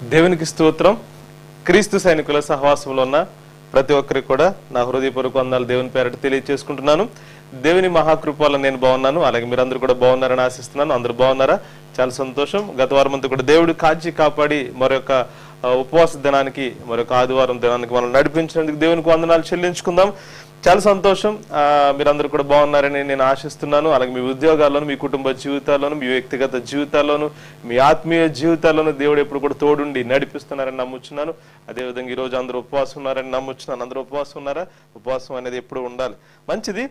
దేవునికి స్తోత్రం. క్రీస్తు సైనికుల సహవాసంలో ఉన్న ప్రతి ఒక్కరికి కూడా నా హృదయపూర్వక వందనాలు దేవుని పేరట తెలియజేసుకుంటున్నాను. దేవుని మహాకృపలో నేను బాగున్నాను, అలాగే మీరందరూ కూడా బాగున్నారని ఆశిస్తున్నాను. అందరూ బాగున్నారా? చాలా సంతోషం. గత వారం అంతా కూడా దేవుడు కాచి కాపాడి మరొక ఉపవాస దినానికి, మరొక ఆదివారం దినానికి మనం నడిపించినందుకు దేవునికి వందనాలు చెల్లించుకుందాం. చాలా సంతోషం. మీరందరూ కూడా బాగున్నారని నేను ఆశిస్తున్నాను. అలాగే మీ ఉద్యోగాల్లోను, మీ కుటుంబ జీవితాల్లోను, మీ వ్యక్తిగత జీవితాల్లోను, మీ ఆత్మీయ జీవితాల్లోనూ దేవుడు ఎప్పుడు కూడా తోడుండి నడిపిస్తున్నారని నమ్ముచున్నాను. అదేవిధంగా ఈరోజు అందరూ ఉపవాసం ఉన్నారని నమ్ముచున్నాను. అందరూ ఉపవాసం ఉన్నారా? ఉపవాసం అనేది ఎప్పుడు ఉండాలి, మంచిది.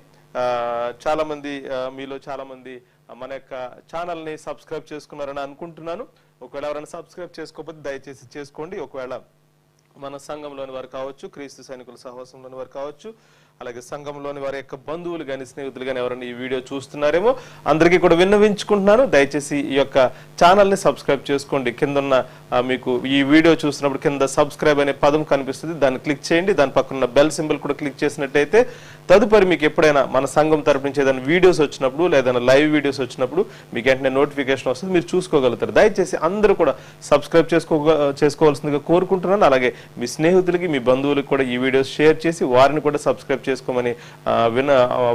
చాలా మంది మీలో చాలా మంది మన యొక్క ఛానల్ ని సబ్స్క్రైబ్ చేసుకున్నారని అనుకుంటున్నాను. ఒకవేళ ఎవరైనా సబ్స్క్రైబ్ చేసుకోకపోతే దయచేసి చేసుకోండి. ఒకవేళ మన సంఘంలోని వారు కావచ్చు, క్రీస్తు సైనికుల సహవాసంలోని వారు కావచ్చు, అలాగే సంఘంలోని వారి యొక్క బంధువులు కానీ స్నేహితులు కానీ ఎవరైనా ఈ వీడియో చూస్తున్నారేమో అందరికీ కూడా విన్నవించుకుంటున్నాను. దయచేసి ఈ యొక్క ఛానల్ని సబ్స్క్రైబ్ చేసుకోండి. కింద ఉన్న మీకు ఈ వీడియో చూసినప్పుడు కింద సబ్స్క్రైబ్ అనే పదం కనిపిస్తుంది, దాన్ని క్లిక్ చేయండి. దాని పక్కన బెల్ సింబల్ కూడా క్లిక్ చేసినట్టయితే తదుపరి మీకు ఎప్పుడైనా మన సంఘం తరపు నుంచి ఏదైనా వీడియోస్ వచ్చినప్పుడు, లేదా లైవ్ వీడియోస్ వచ్చినప్పుడు మీకు వెంటనే నోటిఫికేషన్ వస్తుంది, మీరు చూసుకోగలుగుతారు. దయచేసి అందరూ కూడా సబ్స్క్రైబ్ చేసుకోవాల్సిందిగా కోరుకుంటున్నాను. అలాగే మీ స్నేహితులకి, మీ బంధువులకు కూడా ఈ వీడియోస్ షేర్ చేసి వారిని కూడా సబ్స్క్రైబ్ చేసుకోమని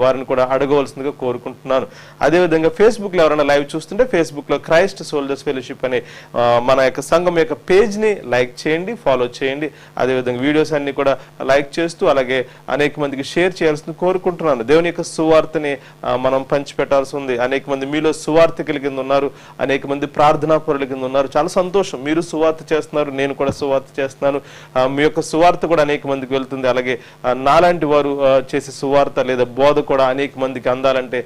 వారిని కూడా అడగవలసిందిగా కోరుకుంటున్నాను. అదేవిధంగా ఫేస్బుక్ లో ఎవరైనా లైవ్ చూస్తుంటే ఫేస్బుక్ లో క్రైస్ట్ సోల్జర్స్ ఫెలోషిప్ అనే మన యొక్క సంఘం యొక్క పేజ్ ని లైక్ చేయండి, ఫాలో చేయండి. అదేవిధంగా వీడియోస్ అన్ని కూడా లైక్ చేస్తూ అలాగే అనేక మందికి షేర్ చేయాల్సింది కోరుకుంటున్నాను. దేవుని యొక్క సువార్తని మనం పంచిపెట్టాల్సి ఉంది. అనేక మంది మీలో సువార్తికుల కింద ఉన్నారు, అనేక మంది ప్రార్థనా పరుల కింద ఉన్నారు. చాలా సంతోషం, మీరు సువార్త చేస్తున్నారు, నేను కూడా సువార్త చేస్తున్నాను. మీ యొక్క సువార్త కూడా అనేక మందికి వెళ్తుంది. అలాగే నాలాంటి వారు చేసే సువార్త లేదా బోధ కూడా అనేక మందికి అందాలంటే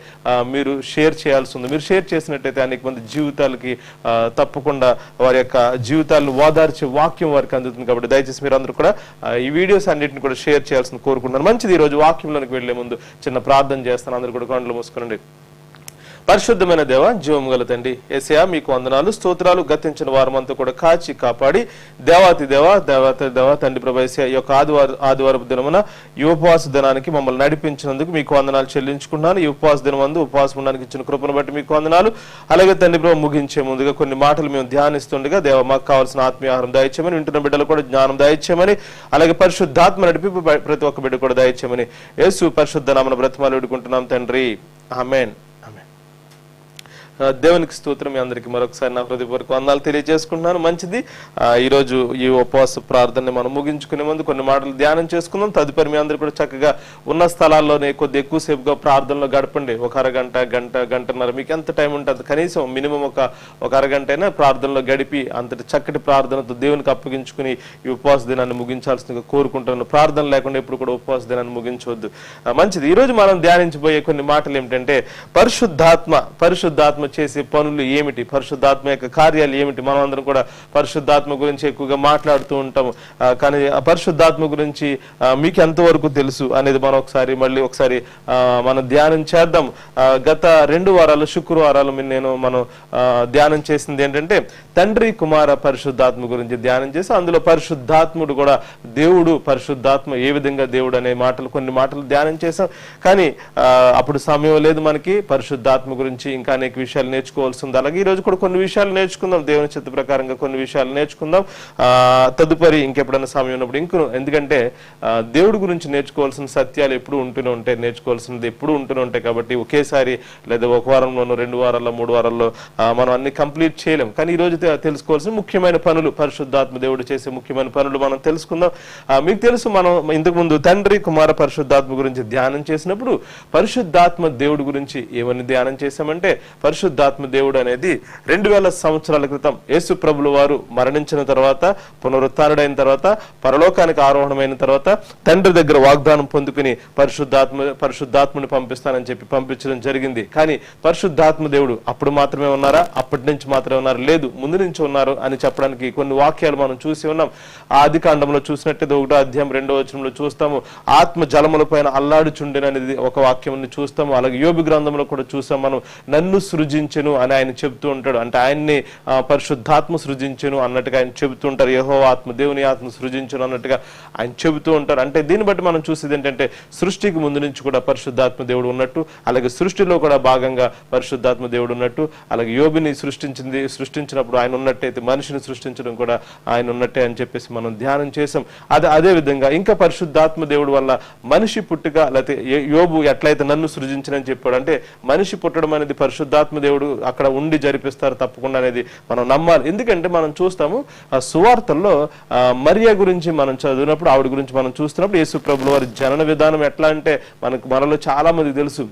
మీరు షేర్ చేయాల్సి ఉంది. మీరు షేర్ చేసినట్టయితే అనేక మంది జీవితాలకి తప్పకుండా వారి యొక్క జీవితాలను ఓదార్చే వాక్యం వారికి అందుతుంది. కాబట్టి దయచేసి మీరు అందరూ కూడా ఈ వీడియోస్ అన్నింటిని కూడా షేర్ చేయాల్సింది కోరుకుంటున్నాను. మంచిది. ఈరోజు వాక్యంలోకి వెళ్లే ముందు చిన్న ప్రార్థన చేస్తాను. అందరూ కూడా కళ్ళు మూసుకోండి. పరిశుద్ధమైన దేవ, జీవం గల తండ్రి యేసయ్యా, మీకు వందనాలు, స్తోత్రాలు. గతించిన వారమంతా కూడా కాచి కాపాడి దేవాతి దేవ తండ్రి ప్రభు యేసయ్యా, ఈ యొక్క ఆదివారపు దినమున ఈ ఉపవాస దినానికి మమ్మల్ని నడిపించినందుకు మీకు వందనాలు చెల్లించుకుంటున్నాను. ఈ ఉపవాస దినమందు ఉపవాసం ఉండడానికి ఇచ్చిన కృపను బట్టి మీకు వందనాలు. అలాగే తండ్రి ప్రభు, ముగించే ముందుగా కొన్ని మాటలు మేము ధ్యానిస్తుండగా దేవ, మాకు కావాల్సిన ఆత్మీయాహారం దయచేయమని, వింటున్న బిడ్డలు కూడా జ్ఞానం దయచేయమని, అలాగే పరిశుద్ధాత్మ నడిపి ప్రతి ఒక్క బిడ్డ కూడా దయచేయమని యేసు పరిశుద్ధ నామమున బ్రతిమాలి వేడుకుంటున్నాం తండ్రి, ఆమేన్. దేవునికి స్తోత్రం. మీ అందరికీ మరొకసారి నా హృదయపూర్వక వందనాలు తెలియజేసుకుంటున్నాను. మంచిది. ఈరోజు ఈ ఉపవాస ప్రార్థనని మనం ముగించుకునే ముందు కొన్ని మాటలు ధ్యానం చేసుకుందాం. తదుపరి మీ అందరూ కూడా చక్కగా ఉన్న స్థలాల్లోనే కొద్ది ఎక్కువసేపుగా ప్రార్థనలో గడపండి. ఒక అరగంట, గంటన్నర, మీకు ఎంత టైం ఉంటుంది కనీసం మినిమం ఒక అరగంట అయినా ప్రార్థనలో గడిపి అంతటి చక్కటి ప్రార్థనతో దేవునికి అప్పగించుకుని ఈ ఉపవాస దినాన్ని ముగించాల్సిందిగా కోరుకుంటున్నాను. ప్రార్థన లేకుండా ఎప్పుడు కూడా ఉపవాస దినాన్ని ముగించవద్దు. మంచిది. ఈరోజు మనం ధ్యానించబోయే కొన్ని మాటలు ఏమిటంటే పరిశుద్ధాత్మ చేసే పనులు ఏమిటి, పరిశుద్ధాత్మ యొక్క కార్యాలు ఏమిటి. మనం అందరం కూడా పరిశుద్ధాత్మ గురించి ఎక్కువగా మాట్లాడుతూ ఉంటాము. కానీ ఆ పరిశుద్ధాత్మ గురించి మీకు ఎంతవరకు తెలుసు అనేది మనం ఒకసారి మనం ధ్యానం చేద్దాం. గత 2 వారాలు శుక్రవారాలు మనం ధ్యానం చేసింది ఏంటంటే తండ్రి కుమార పరిశుద్ధాత్మ గురించి ధ్యానం చేసి అందులో పరిశుద్ధాత్ముడు కూడా దేవుడు, పరిశుద్ధాత్మ ఏ విధంగా దేవుడు అనే కొన్ని మాటలు ధ్యానం చేసాం. కానీ అప్పుడు సమయం లేదు మనకి పరిశుద్ధాత్మ గురించి ఇంకా అనేక విషయాలు నేర్చుకోవాల్సి ఉంది. అలాగే ఈ రోజు కూడా కొన్ని విషయాలు నేర్చుకుందాం, దేవుని చిత్త ప్రకారంగా కొన్ని విషయాలు నేర్చుకుందాం. తదుపరి ఇంకెప్పుడైనా సమయం ఉన్నప్పుడు ఎందుకంటే దేవుడి గురించి నేర్చుకోవాల్సిన సత్యాలు ఎప్పుడు ఉంటూనే ఉంటాయి, నేర్చుకోవాల్సినది ఎప్పుడు ఉంటూనే ఉంటాయి. కాబట్టి ఒకేసారి లేదా ఒక వారంలోనూ 2 వారాల్లో 3 వారాల్లో మనం అన్ని కంప్లీట్ చేయలేం. కానీ ఈ రోజు తెలుసుకోవాల్సిన ముఖ్యమైన పనులు, పరిశుద్ధాత్మ దేవుడు చేసే ముఖ్యమైన పనులు మనం తెలుసుకుందాం. మీకు తెలుసు, మనం ఇంతకు ముందు తండ్రి కుమార పరిశుద్ధాత్మ గురించి ధ్యానం చేసినప్పుడు పరిశుద్ధాత్మ దేవుడి గురించి ఏమని ధ్యానం చేశామంటే పరిశుద్ధాత్మ దేవుడు అనేది 2000 సంవత్సరాల క్రితం యేసు ప్రభుల వారు మరణించిన తర్వాత, పునరుత్థానుడైన తర్వాత, పరలోకానికి ఆరోహణమైన తర్వాత తండ్రి దగ్గర వాగ్దానం పొందుకుని పరిశుద్ధాత్మని పంపిస్తానని చెప్పి పంపించడం జరిగింది. కానీ పరిశుద్ధాత్మ దేవుడు అప్పుడు మాత్రమే ఉన్నారా, అప్పటి నుంచి మాత్రమే ఉన్నారు, లేదు ముందు నుంచి ఉన్నారు అని చెప్పడానికి కొన్ని వాక్యాలు మనం చూసి ఉన్నాం. ఆదికాండంలో చూసినట్టయితే 1వ అధ్యాయం 2వ వచనంలో చూస్తాము, ఆత్మ జలముల పైన అల్లాడుచుండెననేది ఒక వాక్యం చూస్తాము. అలాగే యోబు గ్రంథంలో కూడా చూసాం మనం, నన్ను సృజించెను అని ఆయన చెప్తూ ఉంటాడు. అంటే ఆయన్ని పరిశుద్ధాత్మ సృజించెను అన్నట్టుగా ఆయన చెబుతూ ఉంటారు. యెహోవా ఆత్మ, దేవుని ఆత్మ సృజించెను అన్నట్టుగా ఆయన చెబుతూ ఉంటారు. అంటే దీన్ని బట్టి మనం చూసేది ఏంటంటే సృష్టికి ముందు నుంచి కూడా పరిశుద్ధాత్మ దేవుడు ఉన్నట్టు, అలాగే సృష్టిలో కూడా భాగంగా పరిశుద్ధాత్మ దేవుడు ఉన్నట్టు, అలాగే యోబుని సృష్టించినప్పుడు ఆయన ఉన్నట్టయితే మనిషిని సృష్టించడం కూడా ఆయన ఉన్నట్టే అని చెప్పేసి మనం ధ్యానం చేసాం. అదే విధంగా ఇంకా పరిశుద్ధాత్మ దేవుడు వల్ల మనిషి పుట్టుక, లేకపోతే యోబు ఎట్లయితే నన్ను సృజించనని చెప్పాడు, అంటే మనిషి పుట్టడం అనేది పరిశుద్ధాత్మ దేవుడు అక్కడ ఉండి జరిపిస్తారు తప్పకుండా అనేది మనం నమ్మాలి. ఎందుకంటే మనం చూస్తాము సువార్తల్లో మరియా గురించి మనం చదివినప్పుడు, ఆవిడ గురించి మనం చూస్తున్నప్పుడు యేసు ప్రభుల వారి జనన విధానం ఎట్లా అంటే మనలో చాలా మంది తెలుసు.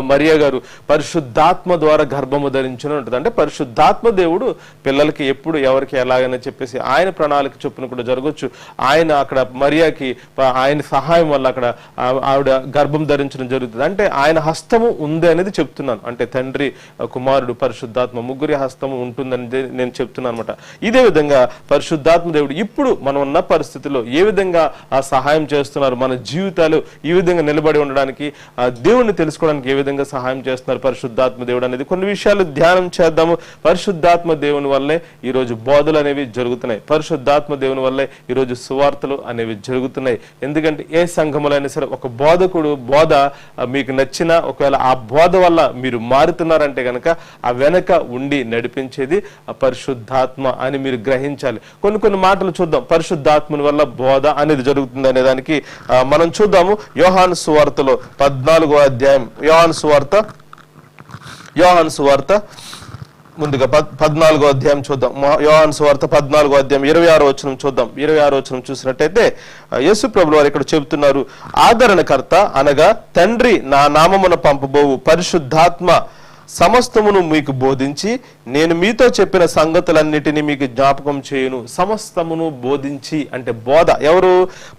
మరియా గారు పరిశుద్ధాత్మ ద్వారా గర్భము ధరించుని ఉంటుంది. అంటే పరిశుద్ధాత్మ దేవుడు పిల్లలకి ఎప్పుడు ఎవరికి ఎలాగైనా చెప్పేసి ఆయన ప్రణాళిక చొప్పున కూడా జరగవచ్చు. ఆయన అక్కడ మరియాకి ఆయన సహాయం వల్ల అక్కడ ఆవిడ గర్భం ధరించడం జరుగుతుంది. అంటే ఆయన హస్తము ఉంది అనేది చెప్తున్నాను. అంటే తండ్రి, కుమారుడు, పరిశుద్ధాత్మ ముగ్గురి హస్తము ఉంటుందని నేను చెప్తున్నాను అనమాట. ఇదే విధంగా పరిశుద్ధాత్మ దేవుడు ఇప్పుడు మనం ఉన్న పరిస్థితిలో ఏ విధంగా ఆ సహాయం చేస్తున్నారు, మన జీవితాలు ఈ విధంగా నిలబడి ఉండడానికి, దేవుణ్ణి తెలుసుకోవడానికి ఏ విధంగా సహాయం చేస్తున్నారు పరిశుద్ధాత్మ దేవుడు అనేది కొన్ని విషయాలు ధ్యానం చేద్దాము. పరిశుద్ధాత్మ దేవుని వల్లే ఈరోజు బోధలు అనేవి జరుగుతున్నాయి. పరిశుద్ధాత్మ దేవుని వల్లే ఈరోజు సువార్తలు అనేవి జరుగుతున్నాయి. ఎందుకంటే ఏ సంఘములైనా సరే ఒక బోధకుడు బోధ మీకు నచ్చిన, ఒకవేళ ఆ బోధ వల్ల మీరు మారుతున్నారంటే కనుక ఆ వెనక ఉండి నడిపించేది ఆ పరిశుద్ధాత్మ అని మీరు గ్రహించాలి. కొన్ని మాటలు చూద్దాం. పరిశుద్ధాత్మని వల్ల బోధ అనేది జరుగుతుంది అనే దానికి మనం చూద్దాము. యోహాను సువార్తలో 14వ అధ్యాయం, యోహాను సువార్త ముందుగా 14వ అధ్యాయం చూద్దాం. యోహాను సువార్త 14వ అధ్యాయం 26వ వచనం చూద్దాం. 26వ వచనం చూసినట్టయితే యేసు ప్రభువు వారు ఇక్కడ చెబుతున్నారు, ఆదరణకర్త అనగా తండ్రి నా నామమున పంపబోవు పరిశుద్ధాత్మ సమస్తమును మీకు బోధించి నేను మీతో చెప్పిన సంగతులన్నిటినీ మీకు జ్ఞాపకం చేయును. సమస్తమును బోధించి అంటే బోధ ఎవరు?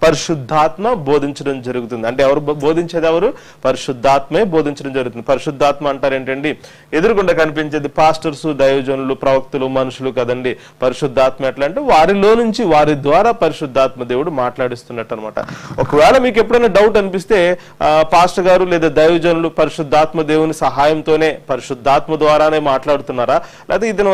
పరిశుద్ధాత్మ బోధించడం జరుగుతుంది. అంటే ఎవరు బోధించేది? ఎవరు? పరిశుద్ధాత్మే బోధించడం జరుగుతుంది. పరిశుద్ధాత్మ అంటారు ఏంటండి? ఎదురుగుండా కనిపించేది పాస్టర్స్, దైవజనులు, ప్రవక్తలు, మనుషులు కదండి. పరిశుద్ధాత్మ ఎట్లా అంటే వారిలో నుంచి, వారి ద్వారా పరిశుద్ధాత్మ దేవుడు మాట్లాడిస్తున్నట్టు అనమాట. ఒకవేళ మీకు ఎప్పుడైనా డౌట్ అనిపిస్తే పాస్టర్ గారు లేదా దైవజనులు పరిశుద్ధాత్మ దేవుని సహాయంతోనే, పరిశుద్ధాత్మ ద్వారానే మాట్లాడుతున్నారా, లేకపోతే ఇతను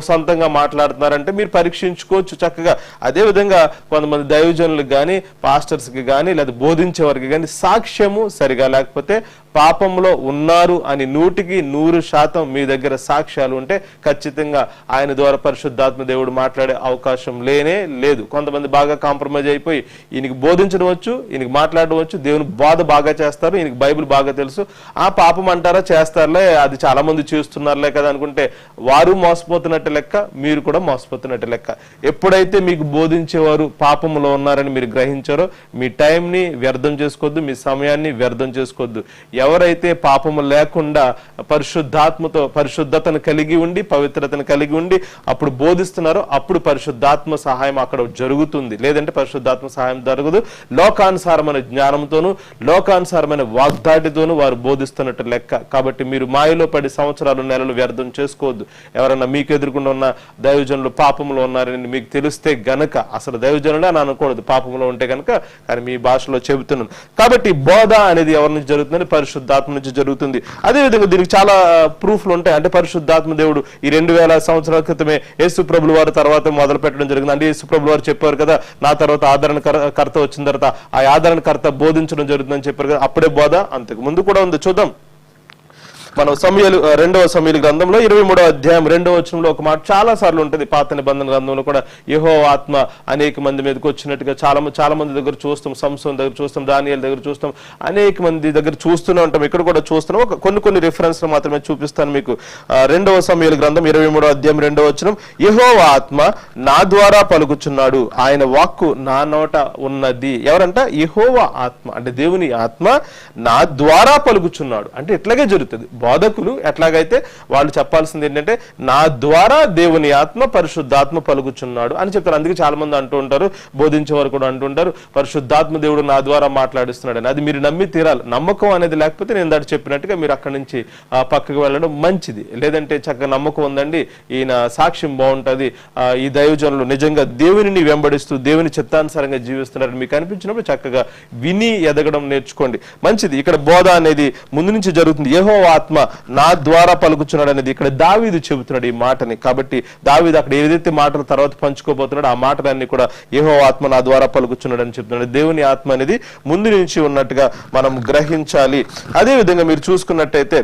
సొంతంగా మాట్లాడుతున్నారంటే మీరు పరీక్షించుకోవచ్చు చక్కగా. అదే విధంగా కొంతమంది దైవజనులకు కానీ, పాస్టర్స్కి కానీ, లేదా బోధించే వారికి కానీ సాక్ష్యము సరిగా లేకపోతే పాపంలో ఉన్నారు అని 100% మీ దగ్గర సాక్ష్యాలు ఉంటే ఖచ్చితంగా ఆయన ద్వారా పరిశుద్ధాత్మ దేవుడు మాట్లాడే అవకాశం లేనే లేదు. కొంతమంది బాగా కాంప్రమైజ్ అయిపోయి ఈయనకి బోధించడం వచ్చు, ఈయనకి మాట్లాడడం వచ్చు, దేవుని బోధ బాగా చేస్తారు, ఈయనకి బైబిల్ బాగా తెలుసు, ఆ పాపం అంటారా చేస్తారులే, అది చాలా మంది చేస్తున్నారులే కదా అనుకుంటే వారు మోసపోతున్నట్టు లెక్క, మీరు కూడా మోసపోతున్నట్టు లెక్క. ఎప్పుడైతే మీకు బోధించేవారు పాపంలో ఉన్నారని మీరు గ్రహించారో మీ టైంని వ్యర్థం చేసుకోవద్దు, మీ సమయాన్ని వ్యర్థం చేసుకోవద్దు. ఎవరైతే పాపము లేకుండా పరిశుద్ధాత్మతో పరిశుద్ధతను కలిగి ఉండి, పవిత్రతను కలిగి ఉండి అప్పుడు బోధిస్తున్నారో అప్పుడు పరిశుద్ధాత్మ సహాయం అక్కడ జరుగుతుంది. లేదంటే పరిశుద్ధాత్మ సహాయం జరగదు. లోకానుసారమైన జ్ఞానంతోనూ లోకానుసారమైన వాగ్దాటితోనూ వారు బోధిస్తున్నట్టు లెక్క. కాబట్టి మీరు మాయలో పడి సంవత్సరాలు, నెలలు వ్యర్థం చేసుకోవద్దు. ఎవరన్నా మీకు ఎదుర్కొంటూ ఉన్న దైవజనులు పాపంలో ఉన్నారని మీకు తెలిస్తే గనక, అసలు దైవజనులే అని అనకూడదు పాపంలో ఉంటే గనక, కానీ మీ భాషలో చెబుతున్నాను. కాబట్టి బోధ అనేది ఎవరి నుంచి జరుగుతుందని? పరిశుద్ధాత్మ నుంచి జరుగుతుంది. అదేవిధంగా దీనికి చాలా ప్రూఫ్లు ఉంటాయి. అంటే పరిశుద్ధాత్మ దేవుడు ఈ 2000 సంవత్సరాల క్రితమే యేసు ప్రభుల వారి తర్వాత మొదలు పెట్టడం జరిగింది. అంటే యేసు ప్రభుల వారు చెప్పారు కదా, నా తర్వాత ఆదరణకర్త వచ్చిన తర్వాత ఆ ఆదరణకర్త బోధించడం జరుగుతుందని చెప్పారు కదా, అప్పుడే బోధ. అంతకు ముందు కూడా ఉంది. చూద్దాం. మనం సమూయేలు 2వ సమూయేలు గ్రంథంలో 23వ అధ్యాయం 2వ వచనంలో ఒక మాట చాలా సార్లు ఉంటుంది. పాత నిబంధన గ్రంథంలో కూడా యెహోవా ఆత్మ అనేక మంది మీదకి వచ్చినట్టుగా చాలా మంది దగ్గర చూస్తాం. సంసోన్ దగ్గర చూస్తాం, దానియేలు దగ్గర చూస్తాం, అనేక మంది దగ్గర చూస్తూనే ఉంటాం. ఇక్కడ కూడా చూస్తున్నాం. కొన్ని రిఫరెన్స్ మాత్రమే చూపిస్తాను మీకు. 2వ సమూయేలు గ్రంథం 23వ అధ్యాయం 2వ వచనం, యెహోవా ఆత్మ నా ద్వారా పలుకుచున్నాడు, ఆయన వాక్కు నా నోట ఉన్నది. ఎవరంట? యెహోవా ఆత్మ. అంటే దేవుని ఆత్మ నా ద్వారా పలుకుచున్నాడు. అంటే ఇట్లాగే జరుగుతుంది. బోధకులు ఎట్లాగైతే వాళ్ళు చెప్పాల్సింది ఏంటంటే నా ద్వారా దేవుని ఆత్మ పరిశుద్ధాత్మ పలుకుచున్నాడు అని చెప్తారు. అందుకే చాలా మంది అంటూ ఉంటారు, బోధించేవారు కూడా అంటుంటారు, పరిశుద్ధాత్మ దేవుడు నా ద్వారా మాట్లాడిస్తున్నాడు అని. అది మీరు నమ్మి తీరాలి. నమ్మకం అనేది లేకపోతే నేను దాన్ని చెప్పినట్టుగా మీరు అక్కడి నుంచి పక్కకు వెళ్ళడం మంచిది. లేదంటే చక్కగా నమ్మకం ఉందండి, ఈయన సాక్ష్యం బాగుంటుంది, ఈ దైవజనులు నిజంగా దేవుని వెంబడిస్తూ దేవుని చిత్తానుసారంగా జీవిస్తున్నారని మీకు అనిపించినప్పుడు చక్కగా విని ఎదగడం నేర్చుకోండి. మంచిది. ఇక్కడ బోధ అనేది ముందు నుంచి జరుగుతుంది. యెహోవా ఆత్మ ఆత్మ నా ద్వారా పలుకుచున్నాడు అనేది ఇక్కడ దావీదు చెబుతున్నాడు ఈ మాటని. కాబట్టి దావీదు అక్కడ ఏదైతే మాటలు తర్వాత పంచుకోబోతున్నాడు ఆ మాటలన్నీ కూడా యెహోవా ఆత్మ నా ద్వారా పలుకుచున్నాడు అని చెప్తున్నాడు. దేవుని ఆత్మ అనేది ముందు నుంచి ఉన్నట్టుగా మనం గ్రహించాలి. అదే విధంగా మీరు చూసుకున్నట్టయితే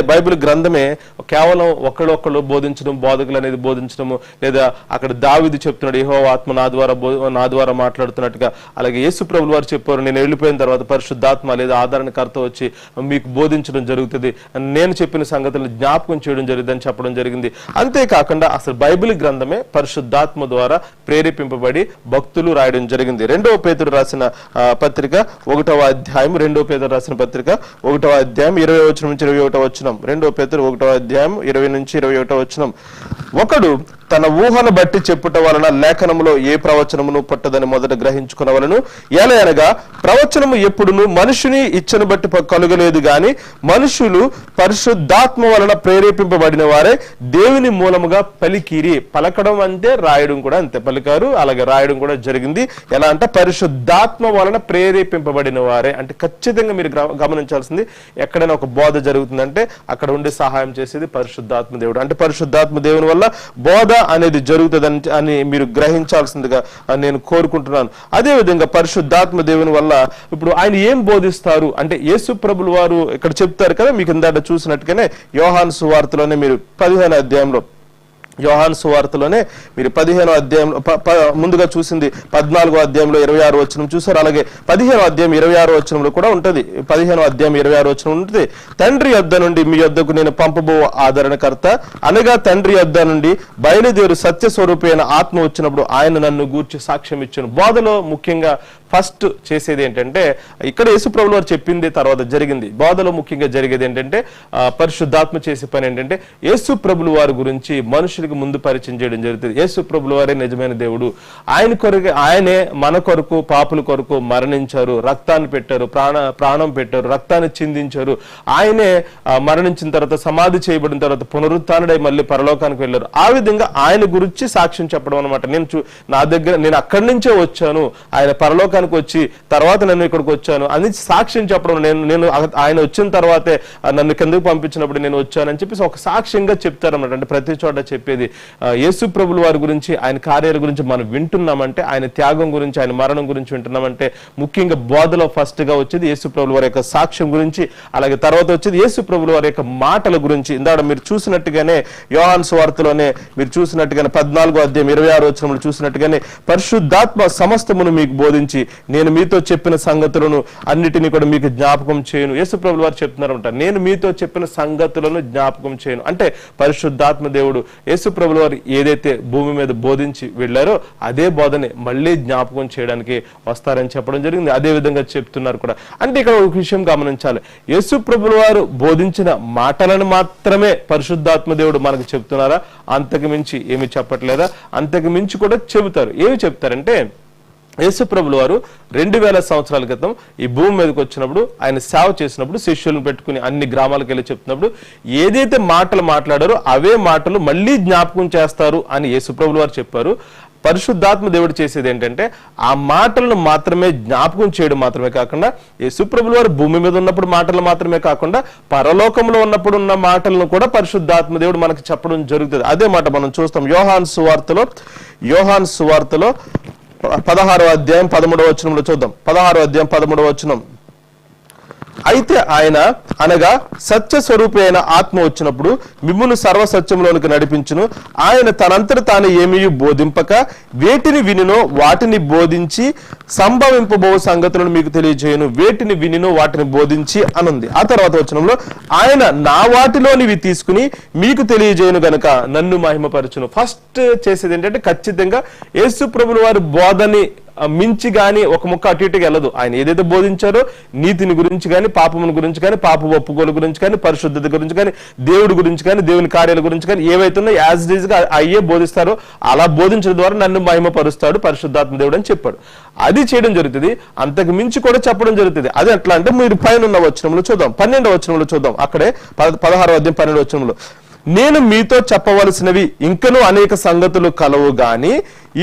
బైబిల్ గ్రంథమే కేవలం ఒకళ్ళు బోధించడం, బోధకులు అనేది బోధించడము, లేదా అక్కడ దావీదు చెప్తున్నాడు యెహోవా ఆత్మ నా ద్వారా మాట్లాడుతున్నట్టుగా. అలాగే యేసు ప్రభువు వారు చెప్పారు, నేను వెళ్ళిపోయిన తర్వాత పరిశుద్ధాత్మ లేదా ఆదరణకర్త వచ్చి మీకు బోధించడం జరుగుతుంది, నేను చెప్పిన సంగతులను జ్ఞాపకం చేయడం జరుగుతుంది అని చెప్పడం జరిగింది. అంతేకాకుండా అసలు బైబిల్ గ్రంథమే పరిశుద్ధాత్మ ద్వారా ప్రేరేపింపబడి భక్తులు రాయడం జరిగింది. 2వ పేతురు రాసిన పత్రిక 1వ అధ్యాయం 2వ పేతురు రాసిన పత్రిక 1వ అధ్యాయం 20 వచనం నుంచి 21వ వచనం. 2వ పేతురు 1వ అధ్యాయం 20 నుంచి 21వ వచనం. ఒకడు తన ఊహను బట్టి చెప్పుట వలన లేఖనములో ఏ ప్రవచనమును పట్టదని మొదట గ్రహించుకునవలను. ఏలయనగా ప్రవచనము ఎప్పుడును మనుషుని ఇచ్చను బట్టి కలుగలేదు గాని మనుషులు పరిశుద్ధాత్మ వలన ప్రేరేపింపబడిన వారే దేవుని మూలముగా పలికిరి. పలకడం అంటే రాయడం కూడా అంతే, పలికారు, అలాగే రాయడం కూడా జరిగింది. ఎలా అంటే పరిశుద్ధాత్మ వలన ప్రేరేపింపబడిన వారే అంటే ఖచ్చితంగా మీరు గమనించాల్సింది, ఎక్కడైనా ఒక బోధ జరుగుతుందంటే అక్కడ ఉండి సహాయం చేసేది పరిశుద్ధాత్మ దేవుడు. అంటే పరిశుద్ధాత్మ దేవుని వల్ల బోధ అనేది జరుగుతుంది అని మీరు గ్రహించాల్సిందిగా నేను కోరుకుంటున్నాను. అదే విధంగా పరిశుద్ధాత్మ దేవుని వల్ల ఇప్పుడు ఆయన ఏం బోధిస్తారు అంటే యేసు ప్రభులు వారు ఇక్కడ చెప్తారు కదా, మీకు ఇందాక చూసినట్టుగానే యోహాను సువార్తలోనే మీరు 15వ అధ్యాయంలో యోహాను సువార్తలోనే మీరు 15వ అధ్యాయంలో ముందుగా చూసింది 14వ అధ్యాయంలో 26వ వచనం చూసారు. అలాగే 15వ అధ్యాయం 26వ వచనంలో కూడా ఉంటుంది. 15వ అధ్యాయం 26వ వచనం ఉంటుంది, తండ్రి యొద్ద నుండి మీ యొద్దకు నేను పంపబో ఆదరణకర్త అనగా తండ్రి యొద్ద నుండి బయలుదేరు సత్య స్వరూపైన ఆత్మ వచ్చినప్పుడు ఆయన నన్ను గూర్చి సాక్ష్యం ఇచ్చాను. బోధలో ముఖ్యంగా ఫస్ట్ చేసేది ఏంటంటే ఇక్కడ యేసు ప్రభువు వారు చెప్పింది తర్వాత జరిగింది. బోధలో ముఖ్యంగా జరిగేది ఏంటంటే పరిశుద్ధాత్మ చేసే పని ఏంటంటే యేసు ప్రభువు వారి గురించి మనుషులకు ముందు పరిచయం చేయడం జరుగుతుంది. యేసు ప్రభువు వారే నిజమైన దేవుడు, ఆయన కొరకు, ఆయనే మన కొరకు పాపుల కొరకు మరణించారు, రక్తాన్ని పెట్టారు, ప్రాణం పెట్టారు, రక్తాన్ని చిందించారు. ఆయనే మరణించిన తర్వాత సమాధి చేయబడిన తర్వాత పునరుత్థానుడై మళ్ళీ పరలోకానికి వెళ్ళారు. ఆ విధంగా ఆయన గురించి సాక్ష్యం చెప్పడం అనమాట. నేను అక్కడి నుంచే వచ్చాను, ఆయన పరలోకానికి వచ్చి తర్వాత నేను ఇక్కడికి వచ్చాను అని సాక్ష్యం చెప్పడం. నేను ఆయన వచ్చిన తర్వాతే నన్ను కిందకు పంపించినప్పుడు నేను వచ్చాను అని చెప్పేసి ఒక సాక్ష్యంగా చెప్తారన్నమాట. అంటే ప్రతి చోట చెప్పేది యేసు ప్రభుల వారి గురించి, ఆయన కార్యాల గురించి మనం వింటున్నామంటే, ఆయన త్యాగం గురించి, ఆయన మరణం గురించి వింటున్నామంటే ముఖ్యంగా బోధలో ఫస్ట్ గా వచ్చేది యేసు ప్రభుల వారి యొక్క సాక్ష్యం గురించి, అలాగే తర్వాత వచ్చేది యేసు ప్రభుల వారి యొక్క మాటల గురించి. ఇందాక మీరు చూసినట్టుగానే యోహాను సువార్తలోనే మీరు చూసినట్టుగానే 14వ అధ్యాయం 26వ వచనంలో చూసినట్టుగానే పరిశుద్ధాత్మ సమస్తమును మీకు బోధించి నేను మీతో చెప్పిన సంగతులను అన్నిటినీ కూడా మీకు జ్ఞాపకం చేయను. యేసు ప్రభుల వారు చెప్తున్నారంట, నేను మీతో చెప్పిన సంగతులను జ్ఞాపకం చేయను. అంటే పరిశుద్ధాత్మ దేవుడు యేసు ప్రభుల వారు ఏదైతే భూమి మీద బోధించి వెళ్ళారో అదే బోధని మళ్ళీ జ్ఞాపకం చేయడానికి వస్తారని చెప్పడం జరిగింది. అదే విధంగా చెప్తున్నారు కూడా. అంటే ఇక్కడ ఒక విషయం గమనించాలి, యేసు ప్రభుల వారు బోధించిన మాటలను మాత్రమే పరిశుద్ధాత్మ దేవుడు మనకు చెప్తున్నారా? అంతకు మించి ఏమి చెప్పట్లేదా? అంతకు మించి కూడా చెబుతారు. ఏమి చెప్తారంటే యేసు ప్రభుల వారు 2000 సంవత్సరాల క్రితం ఈ భూమి మీదకి వచ్చినప్పుడు, ఆయన సేవ చేసినప్పుడు, శిష్యులను పెట్టుకుని అన్ని గ్రామాలకు వెళ్ళి చెప్తున్నప్పుడు ఏదైతే మాటలు మాట్లాడారో అవే మాటలు మళ్ళీ జ్ఞాపకం చేస్తారు అని యేసు ప్రభుల వారు చెప్పారు. పరిశుద్ధాత్మ దేవుడు చేసేది ఏంటంటే ఆ మాటలను మాత్రమే జ్ఞాపకం చేయడం మాత్రమే కాకుండా, యేసు ప్రభుల వారు భూమి మీద ఉన్నప్పుడు మాటలు మాత్రమే కాకుండా పరలోకంలో ఉన్నప్పుడు ఉన్న మాటలను కూడా పరిశుద్ధాత్మ దేవుడు మనకు చెప్పడం జరుగుతుంది. అదే మాట మనం చూస్తాం యోహాను సువార్తలో 16వ అధ్యాయం 13వ వచనంలో చూద్దాం. 16వ అధ్యాయం 13వ వచనం. అయితే ఆయన అనగా సత్య స్వరూపి అయిన ఆత్మ వచ్చినప్పుడు మిమ్మును సర్వసత్యంలోనికి నడిపించును. ఆయన తనంతట తాను ఏమీ బోధింపక వేటిని వినినో వాటిని బోధించి సంభవింపబో సంగతులను మీకు తెలియజేయను. వేటిని వినినో వాటిని బోధించి అనుంది. ఆ తర్వాత వచనంలో ఆయన నా వాటిలోనివి తీసుకుని మీకు తెలియజేయను గనుక నన్ను మహిమపరచును. ఫస్ట్ చేసేది ఏంటంటే ఖచ్చితంగా యేసు ప్రభుల వారి బోధని మించి గాని ఒక ముక్క అటు ఇటుగా వెళ్ళదు. ఆయన ఏదైతే బోధించారో నీతిని గురించి కానీ, పాపముని గురించి కానీ, పాప ఒప్పుకోలు గురించి కానీ, పరిశుద్ధత గురించి కానీ, దేవుడి గురించి కానీ, దేవుని కార్యాల గురించి కానీ ఏవైతే యాజ్ ఇట్ ఈజ్ గా అయ్యే బోధిస్తారో అలా బోధించడం ద్వారా నన్ను మహిమపరుస్తాడు పరిశుద్ధాత్మ దేవుడు అని చెప్పాడు. అది చేయడం జరుగుతుంది. అంతకు మించి కూడా చెప్పడం జరుగుతుంది. అది ఎట్లా అంటే మీరు పైన ఉన్న వచనంలో చూద్దాం, 12వ వచనంలో చూద్దాం. అక్కడే 16వ అధ్యాయం 12వ వచనంలో, నేను మీతో చెప్పవలసినవి ఇంకనూ అనేక సంగతులు కలవు గాని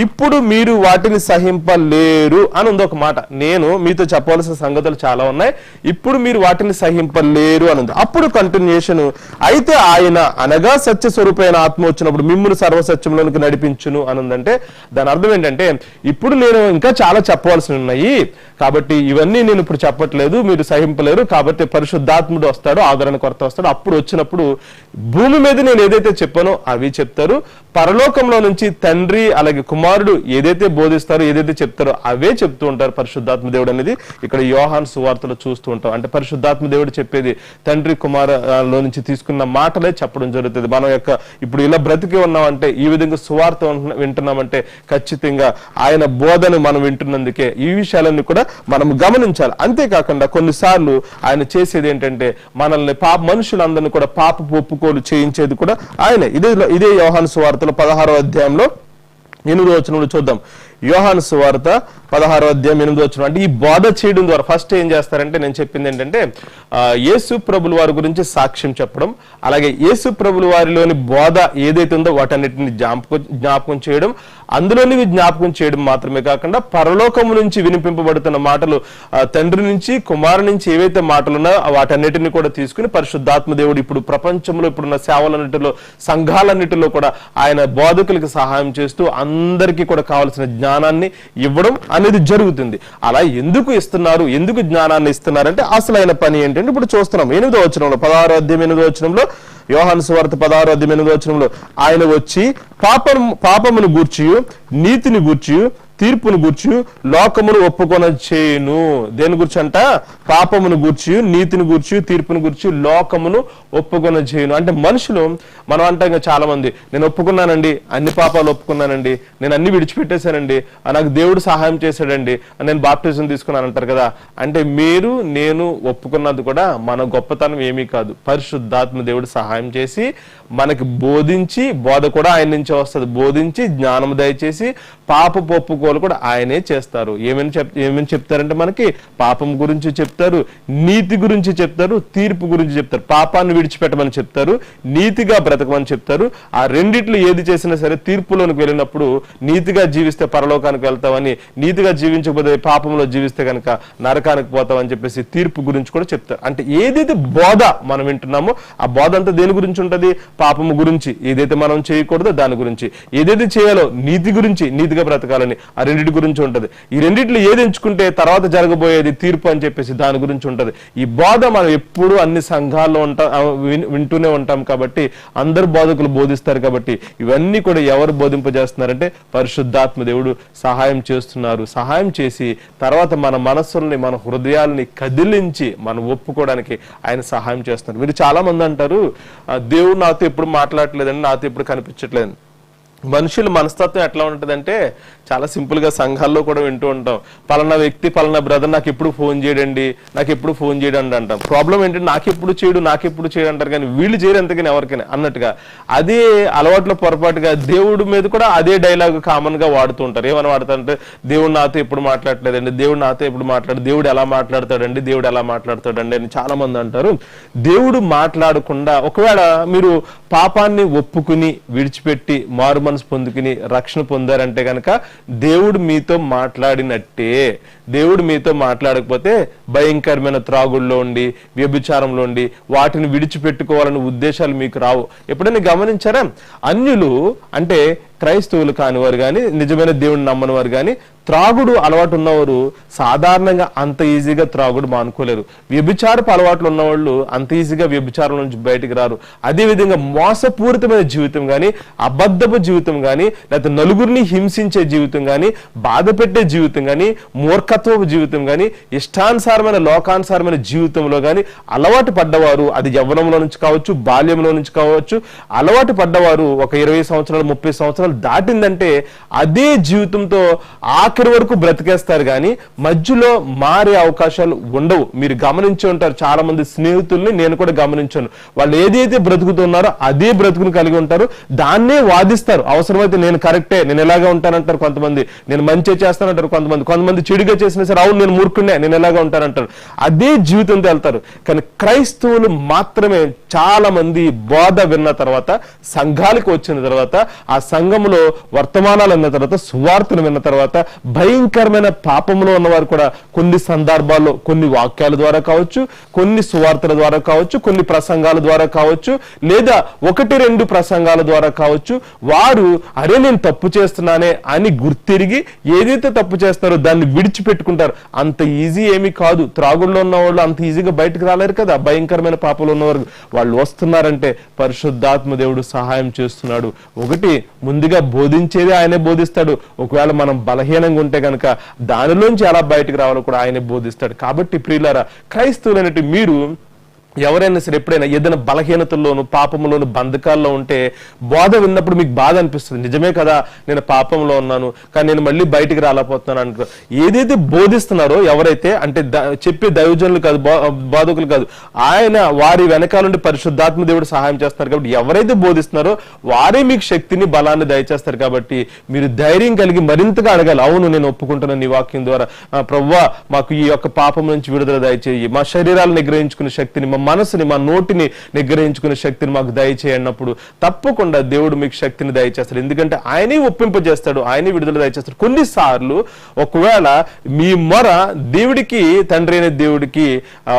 ఇప్పుడు మీరు వాటిని సహింపలేరు అని ఉంది ఒక మాట. నేను మీతో చెప్పవలసిన సంగతులు చాలా ఉన్నాయి, ఇప్పుడు మీరు వాటిని సహింపలేరు అని ఉంది. అప్పుడు కంటిన్యూషన్, అయితే ఆయన అనగా సత్య స్వరూపమైన ఆత్మ వచ్చినప్పుడు మిమ్మును సర్వసత్యంలోనికి నడిపించును అని ఉందంటే దాని అర్థం ఏంటంటే, ఇప్పుడు నేను ఇంకా చాలా చెప్పవలసి ఉన్నాయి కాబట్టి ఇవన్నీ నేను ఇప్పుడు చెప్పట్లేదు, మీరు సహింపలేరు కాబట్టి పరిశుద్ధాత్ముడు వస్తాడు, ఆదరణ కొరత వస్తాడు. అప్పుడు వచ్చినప్పుడు భూమి మీద నేను ఏదైతే చెప్పానో అవి చెప్తారు, పరలోకంలో నుంచి తండ్రి అలాగే కుమారుడు ఏదైతే బోధిస్తారో ఏదైతే చెప్తారో అవే చెప్తూ ఉంటారు పరిశుద్ధాత్మ దేవుడు అనేది ఇక్కడ యోహాను సువార్తలో చూస్తూ ఉంటాం. అంటే పరిశుద్ధాత్మ దేవుడు చెప్పేది తండ్రి కుమారులో నుంచి తీసుకున్న మాటలే చెప్పడం జరుగుతుంది. మనం యొక్క ఇప్పుడు ఇలా బ్రతికి ఉన్నామంటే, ఈ విధంగా సువార్త వింటున్నామంటే ఖచ్చితంగా ఆయన బోధను మనం వింటున్నందుకే. ఈ విషయాలన్నీ కూడా మనం గమనించాలి. అంతేకాకుండా కొన్నిసార్లు ఆయన చేసేది ఏంటంటే మనల్ని మనుషులందరినీ కూడా పాపపు ఒప్పుకోలు చేయించేది కూడా ఆయన. ఇదే యోహాను సువార్తలో 16వ అధ్యాయంలో 8వ వచనంలో చూద్దాం. యోహాను సువార్త 16వ అధ్యాయం 8వ వచనం. అంటే ఈ బోధ చేయడం ద్వారా ఫస్ట్ ఏం చేస్తారంటే, నేను చెప్పింది ఏంటంటే యేసు ప్రభుల వారి గురించి సాక్ష్యం చెప్పడం, అలాగే యేసు ప్రభుల వారిలోని బోధ ఏదైతే ఉందో వాటన్నిటిని జ్ఞాపకం చేయడం, అందులోనివి జ్ఞాపకం చేయడం మాత్రమే కాకుండా పరలోకము నుంచి వినిపింపబడుతున్న మాటలు, తండ్రి నుంచి కుమారు నుంచి ఏవైతే మాటలు ఉన్నాయో వాటన్నిటిని కూడా తీసుకుని పరిశుద్ధాత్మ దేవుడు ఇప్పుడు ప్రపంచంలో ఇప్పుడున్న సేవలన్నిటిలో సంఘాలన్నిటిలో కూడా ఆయన బోధకులకు సహాయం చేస్తూ అందరికీ కూడా కావాల్సిన జ్ఞానాన్ని ఇవ్వడం అనేది జరుగుతుంది. అలా ఎందుకు ఇస్తున్నారు, ఎందుకు జ్ఞానాన్ని ఇస్తున్నారంటే అసలైన పని ఏంటంటే ఇప్పుడు చూస్తున్నాం 8వ వచనంలో 16వ అధ్యాయం 8వ వచనంలో యోహాను సువార్త 16వ అధ్యాయం 8వ వచనంలో ఆయన వచ్చి పాపమును గూర్చి నీతిని గూర్చి తీర్పును గూర్చి లోకమును ఒప్పుకొన చేయను. దేని గురించి అంట? పాపమును గూర్చి నీతిని గూర్చి తీర్పును గూర్చి లోకమును ఒప్పుకొన చేయను. అంటే మనుషులు మనం అంటాం చాలా మంది, నేను ఒప్పుకున్నానండి, అన్ని పాపాలు ఒప్పుకున్నానండి, నేను అన్ని విడిచిపెట్టేశానండి, నాకు దేవుడు సహాయం చేశాడండి, నేను బాప్టిజం తీసుకున్నాను అంటారు కదా. అంటే మీరు నేను ఒప్పుకున్నది కూడా మన గొప్పతనం ఏమీ కాదు, పరిశుద్ధాత్మ దేవుడు సహాయం చేసి మనకి బోధించి, బోధ కూడా ఆయన నుంచే వస్తుంది, బోధించి జ్ఞానం దయచేసి పాపపు ఒప్పుకోలు కూడా ఆయనే చేస్తారు. ఏమని చెప్తారంటే మనకి పాపం గురించి చెప్తారు, నీతి గురించి చెప్తారు, తీర్పు గురించి చెప్తారు. పాపాన్ని విడిచిపెట్టమని చెప్తారు, నీతిగా బ్రతకమని చెప్తారు. ఆ రెండిట్లు ఏది చేసినా సరే తీర్పులోనికి వెళ్ళినప్పుడు నీతిగా జీవిస్తే పరలోకానికి వెళ్తామని, నీతిగా జీవించకపోతే పాపంలో జీవిస్తే కనుక నరకానికి పోతామని చెప్పేసి తీర్పు గురించి కూడా చెప్తారు. అంటే ఏదైతే బోధ మనం వింటున్నామో ఆ బోధ అంతా దేని గురించి ఉంటుంది? పాపము గురించి, ఏదైతే మనం చేయకూడదో దాని గురించి, ఏదైతే చేయాలో నీతి గురించి, నీతిగా బ్రతకాలని ఆ రెండింటి గురించి ఉంటది. ఈ రెండిట్లో ఏది ఎంచుకుంటే తర్వాత జరగబోయేది తీర్పు అని చెప్పేసి దాని గురించి ఉంటది. ఈ బోధ మనం ఎప్పుడు అన్ని సంఘాల్లో వింటూనే ఉంటాం కాబట్టి, అందరు బోధకులు బోధిస్తారు కాబట్టి ఇవన్నీ కూడా ఎవరు బోధింపజేస్తున్నారంటే పరిశుద్ధాత్మ దేవుడు సహాయం చేస్తున్నారు. సహాయం చేసి తర్వాత మన మనస్సుల్ని మన హృదయాల్ని కదిలించి మనం ఒప్పుకోవడానికి ఆయన సహాయం చేస్తున్నారు. మీరు చాలా మంది అంటారు దేవుడు నాతో ఎప్పుడు మాట్లాడలేదండి, నాతో ఎప్పుడు కనిపించట్లేదు. మనుషుల మనస్తత్వం ఎట్లా ఉంటుందంటే చాలా సింపుల్ గా సంఘాల్లో కూడా వింటూ ఉంటాం, పలానా వ్యక్తి పలానా బ్రదర్ నాకు ఎప్పుడు ఫోన్ చేయడండి, నాకు ఎప్పుడు ఫోన్ చేయడండి అంటాం. ప్రాబ్లం ఏంటంటే నాకెప్పుడు చేయడు అంటారు, కానీ వీళ్ళు చేయరు ఎంతకని ఎవరికైనా అన్నట్టుగా. అదే అలవాట్లో పొరపాటుగా దేవుడి మీద కూడా అదే డైలాగ్ కామన్ గా వాడుతూ ఉంటారు. ఏమని వాడతారంటే దేవుడు నాతో ఎప్పుడు మాట్లాడలేదండి, దేవుడు నాతో ఎప్పుడు దేవుడు ఎలా మాట్లాడతాడండి, దేవుడు ఎలా మాట్లాడతాడండి అని చాలా మంది అంటారు. దేవుడు మాట్లాడకుండా ఒకవేళ మీరు పాపాన్ని ఒప్పుకుని విడిచిపెట్టి మారు మనసు పొందుకుని రక్షణ పొందారంటే కనుక దేవుడు మీతో మాట్లాడినట్టే. దేవుడు మీతో మాట్లాడకపోతే భయంకరమైన త్రాగుల్లో ఉండి వ్యభిచారంలో ఉండి వాటిని విడిచిపెట్టుకోవాలనే ఉద్దేశాలు మీకు రావు. ఎప్పుడైనా గమనించారా? అన్యులు అంటే క్రైస్తవులు కానివారు కానీ నిజమైన దేవుడిని నమ్మని వారు కానీ త్రాగుడు అలవాటు ఉన్నవారు సాధారణంగా అంత ఈజీగా త్రాగుడు మానుకోలేరు. వ్యభిచారపు అలవాట్లు ఉన్నవాళ్ళు అంత ఈజీగా వ్యభిచారం నుంచి బయటికి రారు. అదేవిధంగా మోసపూరితమైన జీవితం కానీ, అబద్ధపు జీవితం కానీ, లేకపోతే నలుగురిని హింసించే జీవితం కానీ, బాధ పెట్టే జీవితం కానీ, మూర్ఖత్వపు జీవితం కానీ, ఇష్టానుసారమైన లోకానుసారమైన జీవితంలో కానీ అలవాటు పడ్డవారు, అది యవ్వనంలో నుంచి కావచ్చు, బాల్యంలో నుంచి కావచ్చు, అలవాటు పడ్డవారు ఒక 20 సంవత్సరాలు 30 సంవత్సరాలు దాటిందంటే అదే జీవితంతో ఆఖరి వరకు బ్రతికేస్తారు కానీ మధ్యలో మారే అవకాశాలు ఉండవు. మీరు గమనించి ఉంటారు, చాలా మంది స్నేహితుల్ని నేను కూడా గమనించాను. వాళ్ళు ఏదైతే బ్రతుకుతున్నారో అదే బ్రతుకుని కలిగి ఉంటారు, దాన్నే వాదిస్తారు. అవసరమైతే నేను కరెక్టే, నేను ఎలాగా ఉంటానంటారు కొంతమంది, నేను మంచి చేస్తానంటారు కొంతమంది చెడుగా చేసినా సరే అవును నేను మూర్ఖునే, నేను ఎలాగా ఉంటానంటారు. అదే జీవితంతో వెళ్తారు. కానీ క్రైస్తవులు మాత్రమే చాలా మంది బోధ విన్న తర్వాత సంఘాలకు వచ్చిన తర్వాత ఆ సంఘం లోకములో వర్తమానాలు విన్న తర్వాత, సువార్తను విన్న తర్వాత భయంకరమైన పాపంలో ఉన్నవారు కూడా కొన్ని సందర్భాల్లో కొన్ని వాక్యాల ద్వారా కావచ్చు, కొన్ని సువార్తల ద్వారా కావచ్చు, కొన్ని ప్రసంగాల ద్వారా కావచ్చు, లేదా 1-2 ప్రసంగాల ద్వారా కావచ్చు, వారు అరే నేను తప్పు చేస్తున్నానే అని గుర్తిరిగి ఏదైతే తప్పు చేస్తారో దాన్ని విడిచిపెట్టుకుంటారు. అంత ఈజీ ఏమీ కాదు. త్రాగుల్లో ఉన్న వాళ్ళు అంత ఈజీగా బయటకు రాలేరు కదా. భయంకరమైన పాపంలో ఉన్నవారు వాళ్ళు వస్తున్నారంటే పరిశుద్ధాత్మ దేవుడు సహాయం చేస్తున్నాడు. ఒకటి, ముందుగా బోధించేది ఆయనే బోధిస్తాడు. ఒకవేళ మనం బలహీనంగా ఉంటే కనుక దానిలోంచి ఎలా బయటకు రావాలో కూడా ఆయనే బోధిస్తాడు. కాబట్టి ప్రియులారా, క్రైస్తవులైనట్టు మీరు ఎవరైనా సరే ఎప్పుడైనా ఏదైనా బలహీనతల్లోను పాపంలోను బంధకాల్లో ఉంటే బోధ విన్నప్పుడు మీకు బాధ అనిపిస్తుంది. నిజమే కదా, నేను పాపంలో ఉన్నాను, కానీ నేను మళ్ళీ బయటికి రాలేకపోతున్నాను అనుకో. ఏదైతే బోధిస్తున్నారో ఎవరైతే, అంటే చెప్పే దైవజనులు కాదు, బోధకులు కాదు, ఆయన వారి వెనకాల నుండి పరిశుద్ధాత్మ దేవుడు సహాయం చేస్తున్నారు. కాబట్టి ఎవరైతే బోధిస్తున్నారో వారే మీకు శక్తిని బలాన్ని దయచేస్తారు. కాబట్టి మీరు ధైర్యం కలిగి మరింతగా అడగాలి. అవును, నేను ఒప్పుకుంటున్నాను నీ వాక్యం ద్వారా, ప్రభువా మాకు ఈ యొక్క పాపం నుంచి విడుదల దయచేయి, మా శరీరాలను నిగ్రహించుకునే శక్తిని, మా మనసుని, మా నోటిని నిగ్రహించుకునే శక్తిని మాకు దయచేయన్నప్పుడు తప్పకుండా దేవుడు మీకు శక్తిని దయచేస్తాడు. ఎందుకంటే ఆయనే ఒప్పింపజేస్తాడు, ఆయనే విడుదల దయచేస్తాడు. కొన్నిసార్లు ఒకవేళ మీ మొర దేవుడికి, తండ్రి అయిన దేవుడికి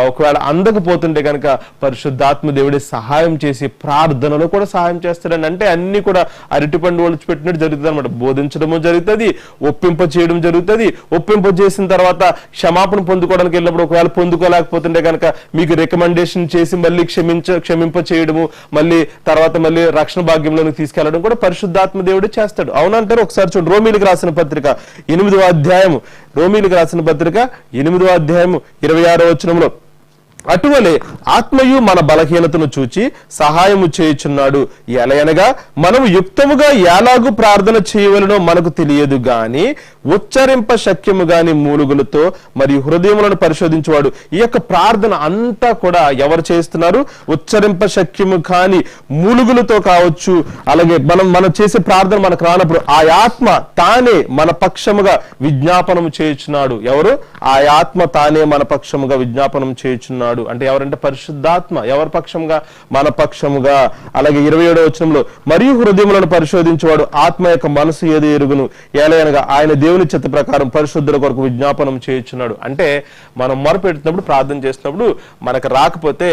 ఒకవేళ అందకపోతుంటే కనుక పరిశుద్ధాత్మ దేవుడి సహాయం చేసి ప్రార్థనలో కూడా సహాయం చేస్తాడని. అంటే అన్ని కూడా అరటిపండు ఒలిచి పెట్టినట్టు జరుగుతుంది అనమాట. బోధించడము జరుగుతుంది, ఒప్పింప చేయడం జరుగుతుంది. ఒప్పింప చేసిన తర్వాత క్షమాపణ పొందుకోవడానికి వెళ్ళినప్పుడు ఒకవేళ పొందుకోలేకపోతుంటే కనుక మీకు రికమెండేషన్ చేసి మళ్ళీ క్షమింప చేయడము, మళ్ళీ తర్వాత మళ్ళీ రక్షణ భాగ్యంలోకి తీసుకెళ్లడం కూడా పరిశుద్ధాత్మ దేవుడే చేస్తాడు. అవునంటారు. ఒకసారి చూడు, రోమీలకు రాసిన పత్రిక 8వ అధ్యాయము, రోమీలకు రాసిన పత్రిక 8వ అధ్యాయము 26వ వచనంలో, అటువలే ఆత్మయు మన బలహీనతను చూచి సహాయము చేయుచున్నాడు. ఎలయనగా మనము యుక్తముగా ఎలాగూ ప్రార్థన చేయవలనో మనకు తెలియదు గాని ఉచ్చరింప శక్యము గాని మూలుగులతో మరియు హృదయములను పరిశోధించువాడు. ఈ యొక్క ప్రార్థన అంతా కూడా ఎవరు చేస్తున్నారు? ఉచ్చరింప శక్యము కాని మూలుగులతో కావచ్చు. అలాగే మనం చేసే ప్రార్థన మనకు రానప్పుడు ఆ ఆత్మ తానే మన పక్షముగా విజ్ఞాపనము చేయుచున్నాడు. ఎవరు? ఆ ఆత్మ తానే మన పక్షముగా విజ్ఞాపనం చేయుచున్నాడు. అంటే ఎవరంటే పరిశుద్ధాత్మ. ఎవరి పక్షముగా? మన పక్షముగా. అలాగే 27వ వచనంలో, మరియు హృదయములను పరిశోధించేవాడు ఆత్మ యొక్క మనసు ఏది ఎరుగును, ఏలయనగా ఆయన దేవుని చిత్త ప్రకారం పరిశుద్ధుల కొరకు విజ్ఞాపనం చేయుచున్నాడు. అంటే మనం మొరపెడుతున్నప్పుడు, ప్రార్థన చేస్తున్నప్పుడు మనకు రాకపోతే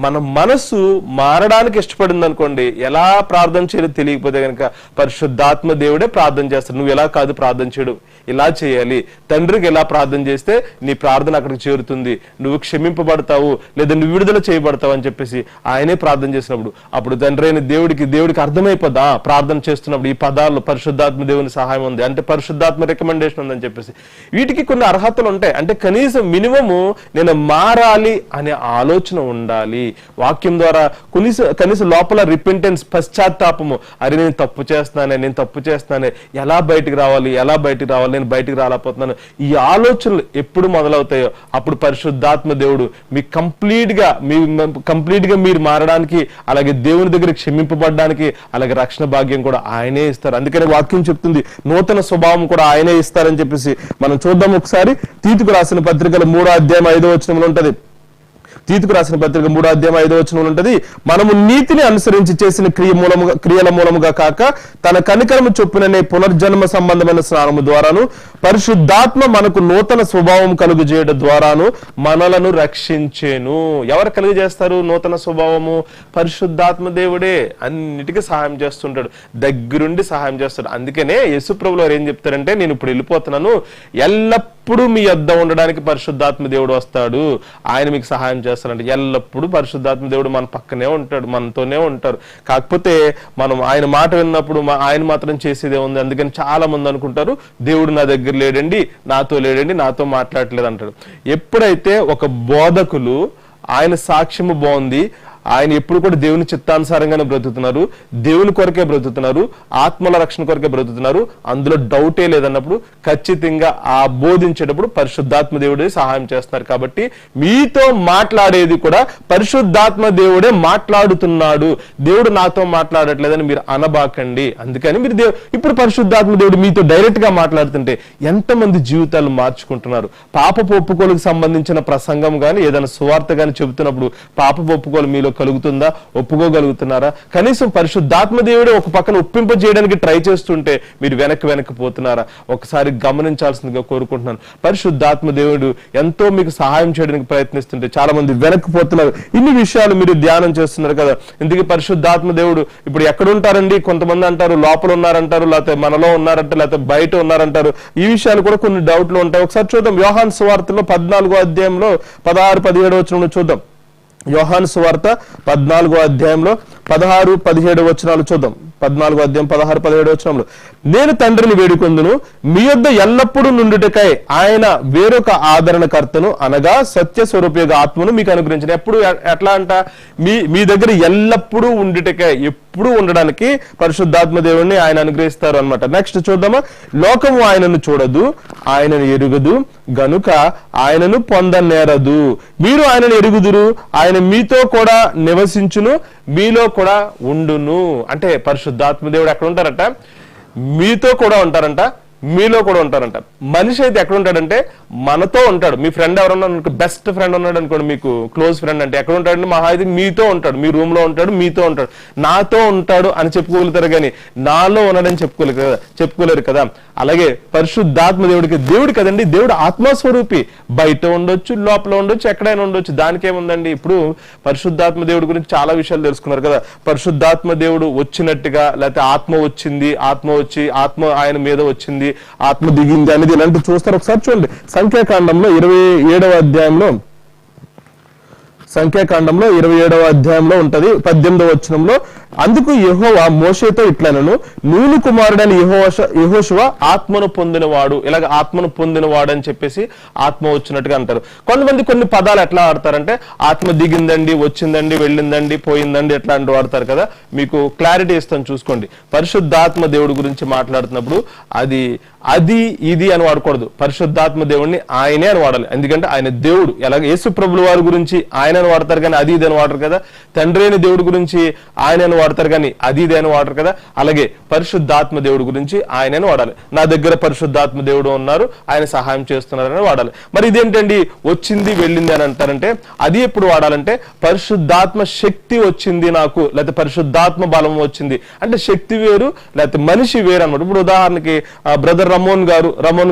మన మనసు మారడానికి ఇష్టపడింది అనుకోండి, ఎలా ప్రార్థన చేయాలో తెలియకపోతే కనుక పరిశుద్ధాత్మ దేవుడే ప్రార్థన చేస్తాడు. నువ్వు ఎలా కాదు ప్రార్థన చేయడం, ఇలా చేయాలి. తండ్రికి ఎలా ప్రార్థన చేస్తే నీ ప్రార్థన అక్కడికి చేరుతుంది, నువ్వు క్షమింపబడతావు, లేదా నువ్వు విడుదల చేయబడతావు అని చెప్పేసి ఆయనే ప్రార్థన చేసినప్పుడు అప్పుడు తండ్రి అయిన దేవుడికి అర్థమైపోద్దా ప్రార్థన చేస్తున్నప్పుడు ఈ పదాల్లో పరిశుద్ధాత్మ దేవుని సహాయం ఉంది, అంటే పరిశుద్ధాత్మ రికమెండేషన్ ఉందని చెప్పేసి. వీటికి కొన్ని అర్హతలు ఉంటాయి. అంటే కనీసం మినిమము నేను మారాలి అనే ఆలోచన ఉండాలి. వాక్యం ద్వారా కనీసం లోపల రిపెంటెన్స్, పశ్చాత్తాపము, అరే నేను తప్పు చేస్తున్నానే, ఎలా బయటికి రావాలి, నేను బయటికి రాలేకపోతున్నాను, ఈ ఆలోచనలు ఎప్పుడు మొదలవుతాయో అప్పుడు పరిశుద్ధాత్మ దేవుడు మీకు కంప్లీట్ గా మీరు మారడానికి, అలాగే దేవుని దగ్గర క్షమింపబడడానికి, అలాగే రక్షణ భాగ్యం కూడా ఆయనే ఇస్తారు. అందుకని వాక్యం చెప్తుంది నూతన స్వభావం కూడా ఆయనే ఇస్తారని చెప్పేసి. మనం చూద్దాం ఒకసారి. తీతుకు రాసిన పత్రికలు 3వ అధ్యాయం 5వ వచనంలో ఉంటది. తీతుకు రాసిన పత్రిక 3వ అధ్యాయం 5వ వచనంలో ఉంటది, మనము నీతిని అనుసరించి చేసిన క్రియల మూలముగా కాక తన కనికరము చొప్పుననే పునర్జన్మ సంబంధమైన స్నానము ద్వారాను పరిశుద్ధాత్మ మనకు నూతన స్వభావం కలుగు చేయడం ద్వారాను మనలను రక్షించేను. ఎవరు కలుగు చేస్తారు నూతన స్వభావము? పరిశుద్ధాత్మ దేవుడే అన్నిటికీ సహాయం చేస్తుంటాడు, దగ్గరుండి సహాయం చేస్తాడు. అందుకనే యేసుప్రభులు వారు ఏం చెప్తారంటే, నేను ఇప్పుడు వెళ్ళిపోతున్నాను, ఎల్లప్పుడూ మీ యొద్ద ఉండడానికి పరిశుద్ధాత్మ దేవుడు వస్తాడు, ఆయన మీకు సహాయం చేస్తాడంటే. ఎల్లప్పుడూ పరిశుద్ధాత్మ దేవుడు మన పక్కనే ఉంటాడు, మనతోనే ఉంటారు. కాకపోతే మనం ఆయన మాట విన్నప్పుడు ఆయన మాత్రం చేసేదే ఉంది. అందుకని చాలా మంది అనుకుంటారు దేవుడు నా దగ్గర లేడండి, నాతో మాట్లాడట్లేదు అంటాడు. ఎప్పుడైతే ఒక బోధకులు ఆయన సాక్ష్యము బాగుంది, ఆయన ఎప్పుడు కూడా దేవుని చిత్తానుసారంగానే బ్రతుకుతున్నారు, దేవుని కొరకే బ్రతుకుతున్నారు, ఆత్మల రక్షణ కొరకే బ్రతుకుతున్నారు, అందులో డౌటే లేదన్నప్పుడు ఖచ్చితంగా ఆ బోధించేటప్పుడు పరిశుద్ధాత్మ దేవుడే సహాయం చేస్తున్నారు. కాబట్టి మీతో మాట్లాడేది కూడా పరిశుద్ధాత్మ దేవుడే మాట్లాడుతున్నాడు, దేవుడు నాతో మాట్లాడట్లేదని మీరు అనబాకండి. అందుకని మీరు ఇప్పుడు పరిశుద్ధాత్మ దేవుడు మీతో డైరెక్ట్ గా మాట్లాడుతుంటే ఎంతమంది జీవితాలు మార్చుకుంటున్నారు. పాపపు ఒప్పుకోలకు సంబంధించిన ప్రసంగం గాని ఏదైనా సువార్త గాని చెబుతున్నప్పుడు పాపపు ఒప్పుకోలు మీలో కలుగుతుందా? ఒప్పుకోగలుగుతున్నారా? కనీసం పరిశుద్ధాత్మ దేవుడు ఒక పక్కన ఒప్పింప చేయడానికి ట్రై చేస్తుంటే మీరు వెనక్కి పోతున్నారా? ఒకసారి గమనించాల్సిందిగా కోరుకుంటున్నాను. పరిశుద్ధాత్మ దేవుడు ఎంతో మీకు సహాయం చేయడానికి ప్రయత్నిస్తుంటే చాలా మంది వెనక్కి పోతున్నారు. ఇన్ని విషయాలు మీరు ధ్యానం చేస్తున్నారు కదా. ఇందుకే పరిశుద్ధాత్మ దేవుడు ఇప్పుడు ఎక్కడ ఉంటారండి? కొంతమంది అంటారు లోపల ఉన్నారంటారు, లేకపోతే మనలో ఉన్నారంటారు, లేకపోతే బయట ఉన్నారంటారు. ఈ విషయాలు కూడా కొన్ని డౌట్లు ఉంటాయి. ఒకసారి చూద్దాం. యోహాను సువార్తలో 14వ అధ్యాయంలో 16-17 వచనంలో చూద్దాం. యోహాను సువార్త 14వ అధ్యాయంలో 16-17 వచనాలు చూద్దాం. 14వ అధ్యాయం 16-17 వచనంలో, నేను తండ్రిని వేడుకొందును, మీ యొద్ద ఎల్లప్పుడూ నుండుటకై ఆయన వేరొక ఆదరణకర్తను అనగా సత్య స్వరూపయోగ ఆత్మను మీకు అనుగ్రహించిన. ఎప్పుడు ఎట్లా అంట? మీ దగ్గర ఎల్లప్పుడూ ఉండుటకై, ఎప్పుడు ఉండడానికి పరిశుద్ధాత్మ దేవుణ్ణి ఆయన అనుగ్రహిస్తారు అన్నమాట. నెక్స్ట్ చూద్దామా. లోకము ఆయనను చూడదు, ఆయనను ఎరుగదు, గనుక ఆయనను పొందనేరదు. మీరు ఆయనను ఎరుగుదురు, ఆయన మీతో కూడా నివసించును, మీలో కూడా ఉండును. అంటే పరిశుద్ధాత్మ దేవుడు ఎక్కడ ఉంటారట? మీతో కూడా ఉంటారంట, మీలో కూడా ఉంటారంట. మనిషి అయితే ఎక్కడ ఉంటాడంటే మనతో ఉంటాడు. మీ ఫ్రెండ్ ఎవరన్నా బెస్ట్ ఫ్రెండ్ ఉన్నాడు అనుకోండి, మీకు క్లోజ్ ఫ్రెండ్ అంటే ఎక్కడ ఉంటాడంటే మహా అయితే మీతో ఉంటాడు, మీ రూమ్ లో ఉంటాడు, మీతో ఉంటాడు. నాతో ఉంటాడు అని చెప్పుకోగలుగుతారు కానీ నాలో ఉన్నాడని చెప్పుకోలేరు కదా. అలాగే పరిశుద్ధాత్మ దేవుడు కదండి, దేవుడు ఆత్మస్వరూపి. బయట ఉండొచ్చు, లోపల ఉండొచ్చు, ఎక్కడైనా ఉండొచ్చు. దానికేముందండి? ఇప్పుడు పరిశుద్ధాత్మ దేవుడి గురించి చాలా విషయాలు తెలుసుకున్నారు కదా. పరిశుద్ధాత్మ దేవుడు వచ్చినట్టుగా, లేకపోతే ఆత్మ వచ్చింది, ఆత్మ వచ్చి ఆత్మ ఆయన మీద వచ్చింది, ఆత్మ దిగింది అనేది ఇలాంటి చూస్తారు. ఒకసారి చూడండి. సంఖ్యాకాండంలో 27వ అధ్యాయంలో, సంఖ్యాకాండంలో 27వ అధ్యాయంలో ఉంటది 18వ వచనంలో, అందుకు యెహోవా మోషేతో ఇట్లనను, నూను కుమారుడైన యెహోషువ ఆత్మను పొందినవాడు. ఇలాగ ఆత్మను పొందినవాడు అని చెప్పేసి ఆత్మ వచ్చినట్టుగా అంటారు. కొంతమంది కొన్ని పదాలు ఎట్లా ఆడతారంటే ఆత్మ దిగిందండి, వచ్చిందండి, వెళ్ళిందండి, పోయిందండి ఎట్లా అంటూ వాడతారు కదా. మీకు క్లారిటీ ఇస్తాను చూసుకోండి. పరిశుద్ధాత్మ దేవుడి గురించి మాట్లాడుతున్నప్పుడు అది ఇది అని వాడకూడదు. పరిశుద్ధాత్మ దేవుడిని ఆయనే అని వాడాలి. ఎందుకంటే ఆయన దేవుడు. ఎలాగ యేసు ప్రభుల వారి గురించి ఆయన అని వాడతారు కానీ అది అని వాడరు కదా. తండ్రి అయిన దేవుడి గురించి ఆయన అని వాడతారు కానీ అది అని వాడరు కదా. అలాగే పరిశుద్ధాత్మ దేవుడి గురించి ఆయనని వాడాలి. నా దగ్గర పరిశుద్ధాత్మ దేవుడు ఉన్నారు, ఆయన సహాయం చేస్తున్నారని వాడాలి. మరి ఇదేంటండి వచ్చింది వెళ్ళింది అని అంటారంటే అది ఎప్పుడు వాడాలంటే పరిశుద్ధాత్మ శక్తి వచ్చింది నాకు, లేకపోతే పరిశుద్ధాత్మ బలం వచ్చింది అంటే శక్తి వేరు, లేకపోతే మనిషి వేరు అన్నమాట. ఇప్పుడు ఉదాహరణకి బ్రదర్ రమోన్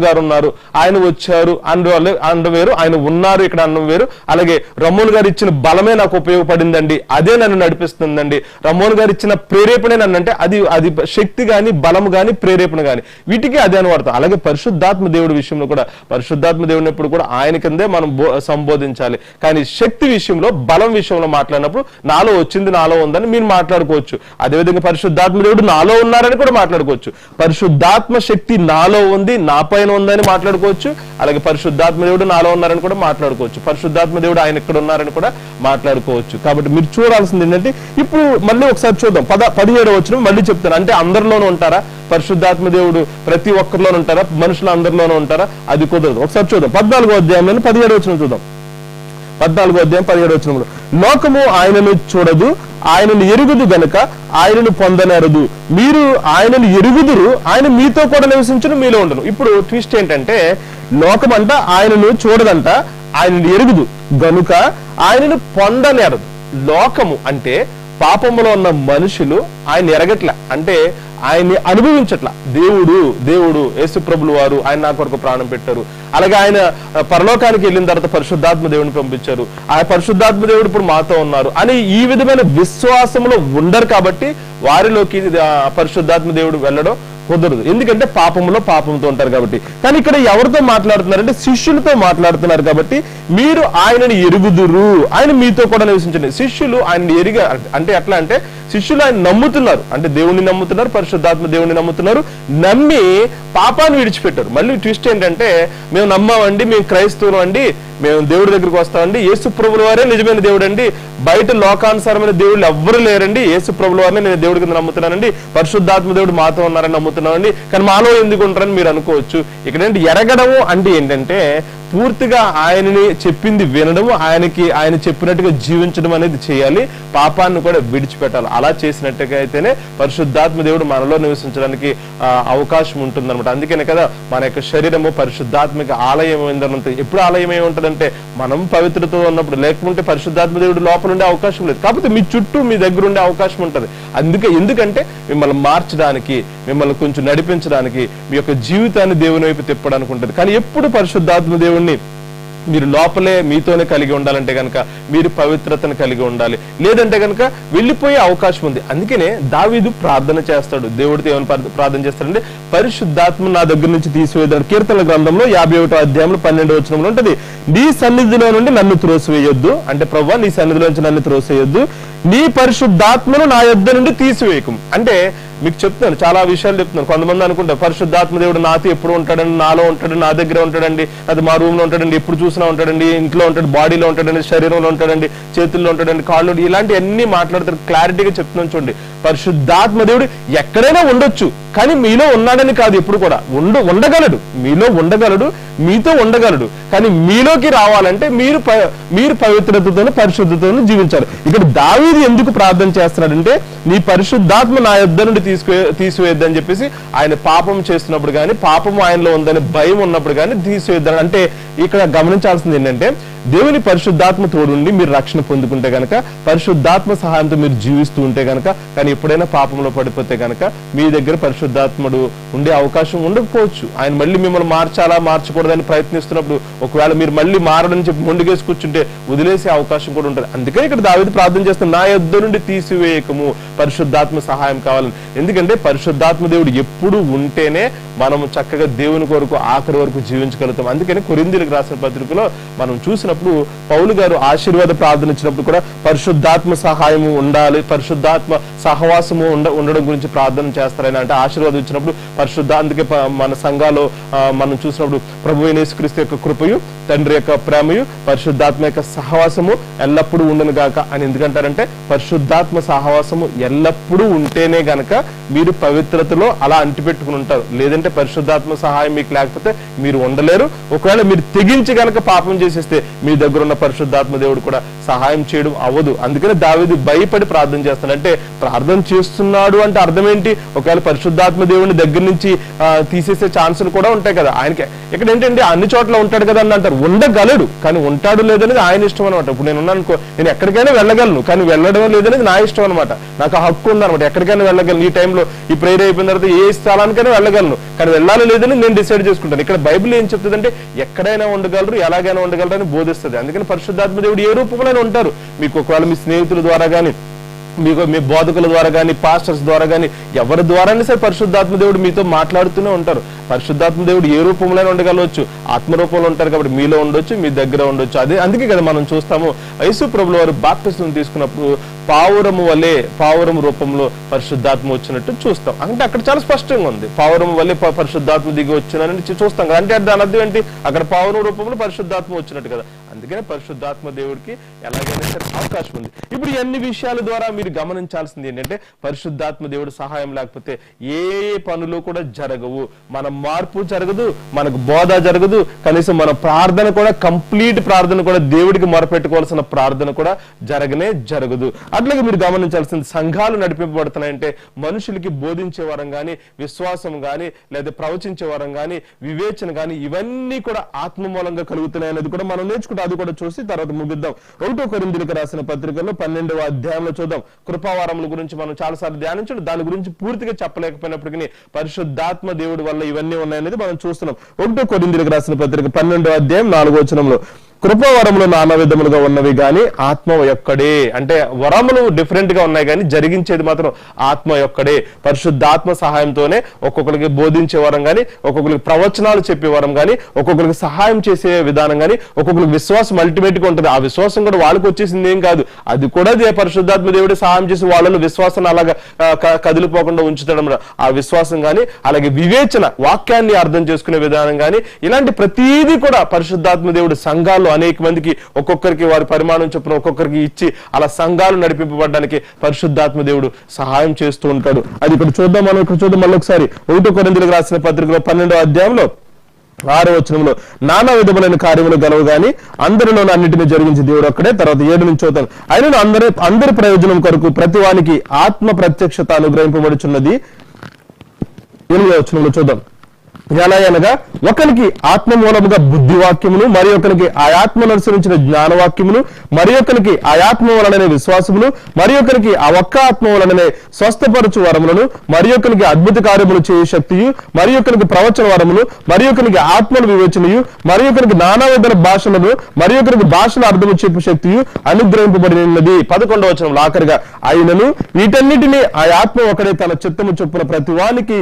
గారు ఉన్నారు, ఆయన వచ్చారు అండం వేరు, ఆయన ఉన్నారు ఇక్కడ అన్నం వేరు. అలాగే రమోన్ గారు ఇచ్చిన బలమే నాకు ఉపయోగపడిందండి, అదే నన్ను నడిపిస్తుందండి. రమోన్ గారు ఇచ్చిన ప్రేరేపణ నన్ను అంటే అది శక్తి గాని, బలం గాని, ప్రేరేపణ గాని వీటికి అదే అని వాడతాం. అలాగే పరిశుద్ధాత్మ దేవుడి విషయంలో కూడా పరిశుద్ధాత్మ దేవుడిని ఎప్పుడు కూడా ఆయన కిందే మనం సంబోధించాలి. కానీ శక్తి విషయంలో, బలం విషయంలో మాట్లాడినప్పుడు నాలో వచ్చింది, నాలో ఉందని మీరు మాట్లాడుకోవచ్చు. అదేవిధంగా పరిశుద్ధాత్మ దేవుడు నాలో ఉన్నారని కూడా మాట్లాడుకోవచ్చు. పరిశుద్ధాత్మ శక్తి నాలో ఉంది, నా పైన ఉందని మాట్లాడుకోవచ్చు. అలాగే పరిశుద్ధాత్మ దేవుడు నాలో ఉన్నారని కూడా మాట్లాడుకోవచ్చు. పరిశుద్ధాత్మ దేవుడు ఆయన ఎక్కడ ఉన్నారని కూడా మాట్లాడుకోవచ్చు. కాబట్టి మీరు చూడాల్సింది ఏంటంటే ఇప్పుడు మళ్ళీ ఒకసారి చూద్దాం. 17వ వచనం మళ్ళీ చెప్తాను. అంటే అందరిలోనూ ఉంటారా పరిశుద్ధాత్మ దేవుడు? ప్రతి ఒక్కరిలోనూ ఉంటారా? మనుషులు అందరిలోనూ ఉంటారా? అది కుదరదు. ఒకసారి చూద్దాం. 14వ అధ్యాయంలో 17వ వచనం చూద్దాం. 14వ అధ్యాయం 17వ వచనంలో, లోకము ఆయనను చూడదు, ఆయనను ఎరుగుదు గనుక ఆయనను పొందనేరదు. మీరు ఆయనను ఎరుగుదురు, ఆయన మీతో కూడా నివసించును, మీలో ఉండను. ఇప్పుడు ట్విస్ట్ ఏంటంటే లోకం అంట ఆయనను చూడదంట, ఆయనను ఎరుగుదు గనుక ఆయనను పొందనేరదు. లోకము అంటే పాపములో ఉన్న మనుషులు ఆయన ఎరగట్ల, అంటే ఆయన్ని అనుభవించట్ల. దేవుడు యేసు ప్రభులు వారు ఆయన నా కొరకు ప్రాణం పెట్టారు. అలాగే ఆయన పరలోకానికి వెళ్ళిన తర్వాత పరిశుద్ధాత్మ దేవుడిని పంపించారు. ఆ పరిశుద్ధాత్మ దేవుడు ఇప్పుడు మాతో ఉన్నారు అని ఈ విధమైన విశ్వాసంలో ఉండరు. కాబట్టి వారిలోకి పరిశుద్ధాత్మ దేవుడు వెళ్ళడం కుదరదు. ఎందుకంటే పాపంతో ఉంటారు కాబట్టి. కానీ ఇక్కడ ఎవరితో మాట్లాడుతున్నారంటే శిష్యులతో మాట్లాడుతున్నారు. కాబట్టి మీరు ఆయనని ఎరుగుదురు, ఆయన మీతో కూడా నివసించండి. శిష్యులు ఆయన అంటే ఎట్లా అంటే శిష్యులు ఆయన నమ్ముతున్నారు, అంటే దేవుణ్ణి నమ్ముతున్నారు, పరిశుద్ధాత్మ దేవుణ్ణి నమ్ముతున్నారు, నమ్మి పాపాన్ని విడిచిపెట్టారు. మళ్ళీ ట్విస్ట్ ఏంటంటే మేము నమ్మామండి, మేము క్రైస్తవులు అండి, మేము దేవుడి దగ్గరికి వస్తామండి, యేసు ప్రభుల వారే నిజమైన దేవుడు అండి, బయట లోకానుసారమైన దేవుళ్ళు ఎవ్వరు లేరండి, యేసు ప్రభుల వారిని నేను దేవుడి కింద నమ్ముతున్నానండి, పరిశుద్ధాత్మ దేవుడు మాతో ఉన్నారని నమ్ముతున్నామండి, కానీ మాలో ఎందుకు ఉంటారని మీరు అనుకోవచ్చు. ఇక్కడ ఎరగడము అంటే ఏంటంటే పూర్తిగా ఆయనని చెప్పింది వినడము, ఆయన చెప్పినట్టుగా జీవించడం అనేది చేయాలి, పాపాన్ని కూడా విడిచిపెట్టాలి. అలా చేసినట్టుగా అయితేనే పరిశుద్ధాత్మ దేవుడు మనలో నివసించడానికి అవకాశం ఉంటుంది అనమాట. అందుకనే కదా మన యొక్క శరీరము పరిశుద్ధాత్మక ఆలయం ఏంటంటే, ఎప్పుడు ఆలయం ఏమి ఉంటుంది చేస్తాడంటే మనం పవిత్రతతో ఉన్నప్పుడు, లేకుంటే పరిశుద్ధాత్మ దేవుడు లోపల ఉండే అవకాశం లేదు. కాకపోతే మీ చుట్టూ మీ దగ్గర ఉండే అవకాశం ఉంటుంది. ఎందుకంటే మిమ్మల్ని మార్చడానికి, మిమ్మల్ని కొంచెం నడిపించడానికి, మీ యొక్క జీవితాన్ని దేవుని వైపు తిప్పడానికి ఉంటుంది. కానీ ఎప్పుడు పరిశుద్ధాత్మ దేవుణ్ణి మీరు లోపలే మీతోనే కలిగి ఉండాలంటే కనుక మీరు పవిత్రతను కలిగి ఉండాలి, లేదంటే కనుక వెళ్ళిపోయే అవకాశం ఉంది. అందుకనే దావీదు ప్రార్థన చేస్తాడు. దేవుడితో ఏమైనా ప్రార్థన చేస్తాడంటే పరిశుద్ధాత్మ నా దగ్గర నుంచి తీసివేయద్దు. కీర్తనల గ్రంథంలో 51వ అధ్యాయంలో 12వ వచనంలో ఉంటది, నీ సన్నిధిలో నుండి నన్ను త్రోసివేయొద్దు. అంటే ప్రభువా నీ సన్నిధిలో నుంచి నన్ను త్రోసివేయొద్దు, నీ పరిశుద్ధాత్మను నా యొద్ద నుండి తీసివేయకం. అంటే మీకు చెప్తాను, చాలా విషయాలు చెప్తున్నాను. కొంతమంది అనుకుంటారు పరిశుద్ధాత్మ దేవుడు నాతో ఎప్పుడు ఉంటాడండి, నాలో ఉంటాడు, నా దగ్గర ఉంటాడండి, అది మా రూమ్ లో ఉంటాడండి, ఎప్పుడు చూసినా ఉంటాడండి, ఇంట్లో ఉంటాడు, బాడీలో ఉంటాడండి, శరీరంలో ఉంటాడండి, చేతుల్లో ఉంటాడండి, కాళ్ళు, ఇలాంటి అన్ని మాట్లాడతారు. క్లారిటీగా చెప్తున్నాను చూడండి, పరిశుద్ధాత్మ దేవుడు ఎక్కడైనా ఉండొచ్చు, కానీ మీలో ఉన్నాడని కాదు. ఎప్పుడు కూడా ఉండగలడు, మీలో ఉండగలడు, మీతో ఉండగలడు. కానీ మీలోకి రావాలంటే మీరు పవిత్రతతోను పరిశుద్ధతను జీవించాలి. ఇక్కడ దావీదు ఎందుకు ప్రార్థన చేస్తున్నాడంటే నీ పరిశుద్ధాత్మ నా యొద్ద నుండి తీసివేయద్దని చెప్పేసి, ఆయన పాపం చేస్తున్నప్పుడు కానీ, పాపం ఆయనలో ఉందని భయం ఉన్నప్పుడు కానీ తీసివేద్దాం. అంటే ఇక్కడ గమనించాల్సింది ఏంటంటే దేవుని పరిశుద్ధాత్మ తోడుండి మీరు రక్షణ పొందుకుంటే గనక, పరిశుద్ధాత్మ సహాయంతో మీరు జీవిస్తూ ఉంటే గనక, కానీ ఎప్పుడైనా పాపంలో పడిపోతే గనక మీ దగ్గర పరిశుద్ధాత్ముడు ఉండే అవకాశం ఉండకపోవచ్చు. ఆయన మళ్ళీ మిమ్మల్ని మార్చకూడదని ప్రయత్నిస్తున్నప్పుడు ఒకవేళ మీరు మళ్ళీ మారడని చెప్పి మొండిగేసి కూర్చుంటే వదిలేసే అవకాశం కూడా ఉంటుంది. అందుకే ఇక్కడ దావీదు ప్రార్థన చేస్తున్న నా యొద్ద నుండి తీసివేయకము, పరిశుద్ధాత్మ సహాయం కావాలని. ఎందుకంటే పరిశుద్ధాత్మ దేవుడు ఎప్పుడు ఉంటేనే మనం చక్కగా దేవుని కొరకు ఆఖరి వరకు జీవించగలుగుతాం. అందుకని కొరింథీయులకు రాసిన పత్రికలో మనం చూసినప్పుడు పౌలు గారు ఆశీర్వాద ప్రార్థన ఇచ్చినప్పుడు కూడా పరిశుద్ధాత్మ సహాయము ఉండాలి, పరిశుద్ధాత్మ సహవాసము ఉండడం గురించి ప్రార్థన చేస్తారని. అంటే ఆశీర్వాదం ఇచ్చినప్పుడు అందుకే మన సంఘాలో మనం చూసినప్పుడు ప్రభువైన యేసుక్రీస్తు యొక్క కృపయు, తండ్రి యొక్క ప్రేమయు, పరిశుద్ధాత్మ యొక్క సహవాసము ఎల్లప్పుడూ ఉండను గాక అని ఎందుకంటారంటే పరిశుద్ధాత్మ సహవాసము ఎల్లప్పుడూ ఉంటేనే గనక మీరు పవిత్రతలో అలా అంటిపెట్టుకుని ఉంటారు. లేదంటే పరిశుద్ధాత్మ సహాయం మీకు లేకపోతే మీరు ఉండలేరు. ఒకవేళ మీరు తెగించి గనక పాపం చేసేస్తే మీ దగ్గర ఉన్న పరిశుద్ధాత్మ దేవుడు కూడా సహాయం చేయడం అవ్వదు. అందుకనే దావీదు భయపడి ప్రార్థన చేస్తాడు. అంటే ప్రార్థన చేస్తున్నాడు అంటే అర్థం ఏంటి? ఒకవేళ పరిశుద్ధాత్మ దేవుడిని దగ్గర నుంచి తీసేసే ఛాన్సులు కూడా ఉంటాయి కదా ఆయనకి. ఇక్కడ ఏంటంటే అన్ని చోట్ల ఉంటాడు కదా అని అంటారు. ఉండగలడు, కానీ ఉంటాడు లేదనేది ఆయన ఇష్టం అనమాట. ఇప్పుడు నేను ఉన్నాను, నేను ఎక్కడికైనా వెళ్ళగలను, కానీ వెళ్ళడం లేదనేది నా ఇష్టం అనమాట. నాకు హక్కు ఉందనమాట, ఎక్కడికైనా వెళ్ళగలను. ఈ టైంలో ఈ ప్రేయర్ అయిపోయిన తర్వాత ఏ స్థలానికైనా వెళ్ళగలను, కానీ వెళ్ళాలి లేదని నేను డిసైడ్ చేసుకుంటాను. ఇక్కడ బైబిల్ ఏం చెప్తుందంటే ఎక్కడైనా ఉండగలరు, ఎలాగైనా ఉండగలరు అని బోధిస్తుంది. అందుకని పరిశుద్ధాత్మ దేవుడు ఏ రూపంలో ఉంటారు. మీకు ఒకవేళ మీ స్నేహితుల ద్వారా కానీ, మీకు మీ బోధకుల ద్వారా కానీ, పాస్టర్స్ ద్వారా కానీ, ఎవరి ద్వారానే సరే పరిశుద్ధాత్మ దేవుడు మీతో మాట్లాడుతూనే ఉంటారు. పరిశుద్ధాత్మ దేవుడు ఏ రూపంలోనే ఉండగలవచ్చు, ఆత్మరూపంలో ఉంటారు కాబట్టి మీలో ఉండొచ్చు, మీ దగ్గర ఉండొచ్చు. అందుకే కదా మనం చూస్తాము యేసు ప్రభువుల వారు బాప్తిసం తీసుకున్నప్పుడు పావురము రూపంలో పరిశుద్ధాత్మ వచ్చినట్టు చూస్తాం. అంటే అక్కడ చాలా స్పష్టంగా ఉంది, పావురం వల్లే పరిశుద్ధాత్మ దిగి వచ్చినని చూస్తాం కదా. అంటే దాని అర్థం ఏంటి? అక్కడ పావురం రూపంలో పరిశుద్ధాత్మ వచ్చినట్టు కదా. అందుకనే పరిశుద్ధాత్మ దేవుడికి ఎలాగైనా సరే అవకాశం ఉంది. ఇప్పుడు అన్ని విషయాల ద్వారా మీరు గమనించాల్సింది ఏంటంటే పరిశుద్ధాత్మ దేవుడు సహాయం లేకపోతే ఏ పనులు కూడా జరగవు. మన మార్పు జరగదు, మనకు బోధ జరగదు, కనీసం మన ప్రార్థన కూడా, కంప్లీట్ ప్రార్థన కూడా, దేవుడికి మొరపెట్టుకోవాల్సిన ప్రార్థన కూడా జరగదు. అట్లాగే మీరు గమనించాల్సింది, సంఘాలు నడిపింపబడుతున్నాయంటే మనుషులకి బోధించే వరం గాని, విశ్వాసం గాని, లేదా ప్రవచించే వరం గాని, వివేచన గాని, ఇవన్నీ కూడా ఆత్మ మూలంగా కలుగుతున్నాయి అనేది కూడా మనం నేర్చుకుంటాం. అది కూడా చూసి తర్వాత ముగిద్దాం. 1 కొరింథీయులకు రాసిన పత్రికలో 12వ అధ్యాయంలో చూద్దాం. కృపావరముల గురించి మనం చాలాసార్లు ధ్యానించడం, దాని గురించి పూర్తిగా చెప్పలేకపోయినప్పటికీ పరిశుద్ధాత్మ దేవుడి వల్ల ఇవన్నీ ఉన్నాయనేది మనం చూస్తున్నాం. 1 కొరింథీయులకు రాసిన పత్రిక 12వ అధ్యాయం 4వ వచనంలో కృపావరములు నానా విధములుగా ఉన్నవి గాని ఆత్మ ఒక్కడే. అంటే వరములు డిఫరెంట్ గా ఉన్నాయి కానీ జరిగించేది మాత్రం ఆత్మ ఒక్కడే. పరిశుద్ధాత్మ సహాయంతోనే ఒక్కొక్కరికి బోధించే వరం గాని, ఒక్కొక్కరికి ప్రవచనాలు చెప్పే వరం గాని, ఒక్కొక్కరికి సహాయం చేసే విధానం గాని, ఒక్కొక్కరికి విశ్వాసం అల్టిమేట్ గా ఉంటుంది. ఆ విశ్వాసం కూడా వాళ్ళకి వచ్చేసింది ఏం కాదు, అది కూడా పరిశుద్ధాత్మ దేవుడే సహాయం చేసి వాళ్ళలో విశ్వాసాన్ని అలాగా కదిలిపోకుండా ఉంచుతాడు. ఆ విశ్వాసం గాని, అలాగే వివేచన, వాక్యాన్ని అర్థం చేసుకునే విధానం గాని, ఇలాంటి ప్రతిదీ కూడా పరిశుద్ధాత్మ దేవుడు సంఘాలు అనేక మందికి ఒక్కొక్కరికి వారి పరిమాణం చొప్పున ఒక్కొక్కరికి ఇచ్చి అలా సంఘాలు నడిపింపబడడానికి పరిశుద్ధాత్మ దేవుడు సహాయం చేస్తూ ఉంటాడు. అది ఇక్కడ చూద్దాం. మళ్ళీ ఒకసారి 1 కొరింథీయులకు రాసిన పత్రికలో 12వ అధ్యాయంలో 6వ వచనంలో నానా విధములైన కార్యములు గలవు గాని అందరిలో అన్నిటిని జరిగించి దేవుడు ఒక్కడే. తర్వాత 7 నుంచి చూద్దాం. ఆయన అందరి ప్రయోజనం కొరకు ప్రతి వానికి ఆత్మ ప్రత్యక్షత అనుగ్రహింపబడుచున్నది. 8వ వచనంలో చూద్దాం. ఎలా అనగా ఒకరికి ఆత్మ మూలముగా బుద్ధివాక్యమును, మరి ఒకరికి ఆ ఆత్మను అనుసరించిన జ్ఞానవాక్యమును, మరి ఒకరికి ఆ ఆత్మ వలననే విశ్వాసమును, మరి ఒకరికి ఆ ఒక్క ఆత్మ వలననే స్వస్థపరచు వరములను, మరి ఒకరికి అద్భుత కార్యములు చేయు శక్తియు, మరి ఒకరికి ప్రవచన వరములు, మరి ఒకరికి ఆత్మను వివేచనయు, మరి ఒకరికి నానా విధుల భాషలను, మరి ఒకరికి భాషల అర్థము చెప్పు శక్తియు అనుగ్రహింపబడినది. 11వ వచనంలో ఆఖరిగా అయినను వీటన్నిటినీ ఆ ఆత్మ ఒకడే తన చిత్తము చొప్పున ప్రతి వానికి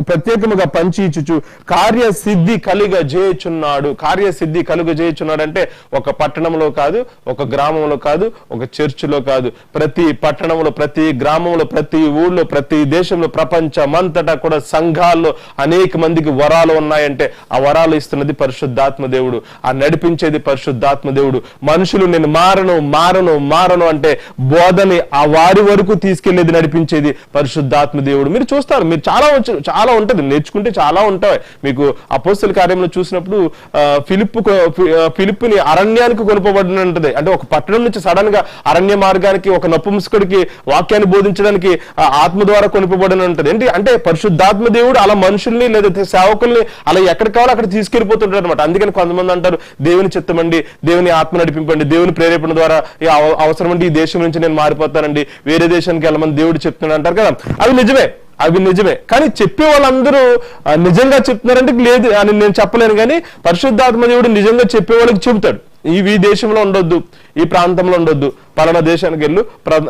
ప్రత్యేకముగా పంచి ఇచ్చుచు కార్యసిద్ధి కలుగజేయుచున్నాడు. కార్యసిద్ధి కలుగజేయుచున్నాడు అంటే ఒక పట్టణంలో కాదు, ఒక గ్రామంలో కాదు, ఒక చర్చిలో కాదు, ప్రతి పట్టణంలో, ప్రతి గ్రామంలో, ప్రతి ఊళ్ళో, ప్రతి దేశంలో, ప్రపంచమంతటా కూడా సంఘాల్లో అనేక మందికి వరాలు ఉన్నాయంటే ఆ వరాలు ఇస్తున్నది పరిశుద్ధాత్మ దేవుడు, ఆ నడిపించేది పరిశుద్ధాత్మ దేవుడు. మనుషులు నేను మారను మారను మారను అంటే బోధని ఆ వారి వరకు తీసుకెళ్లేది, నడిపించేది పరిశుద్ధాత్మ దేవుడు. మీరు చూస్తారు, మీరు చాలా ఉంటది, నేర్చుకుంటే చాలా ఉంటాయి. మీకు అపోస్తల కార్యంలో చూసినప్పుడు ఫిలిప్పుని అరణ్యానికి కొనుపబడిన ఉంటది. అంటే ఒక పట్టణం నుంచి సడన్ గా అరణ్య మార్గానికి ఒక నపుంసకుడికి వాక్యాన్ని బోధించడానికి ఆత్మ ద్వారా కొనుపబడిన ఉంటది. ఏంటి అంటే పరిశుద్ధాత్మ దేవుడు అలా మనుషుల్ని లేదా సేవకుల్ని అలా ఎక్కడికి కావాలో అక్కడ తీసుకెళ్లిపోతుంటారు అనమాట. అందుకని కొంతమంది అంటారు దేవుని చిత్తమండి, దేవుని ఆత్మ నడిపింపండి, దేవుని ప్రేరేపణ ద్వారా అవసరం అండి ఈ దేశం నుంచి నేను మారిపోతానండి, వేరే దేశానికి వెళ్ళమని దేవుడు చెప్తున్నాడు అంటారు కదా. అవి నిజమే, కానీ చెప్పే వాళ్ళందరూ నిజంగా చెప్తున్నారంటే లేదు అని నేను చెప్పలేను. కానీ పరిశుద్ధాత్మ దేవుడు నిజంగా చెప్పే వాళ్ళకి చెబుతాడు, ఈ దేశంలో ఉండొద్దు, ఈ ప్రాంతంలో ఉండొద్దు, పలానా దేశానికి వెళ్ళు,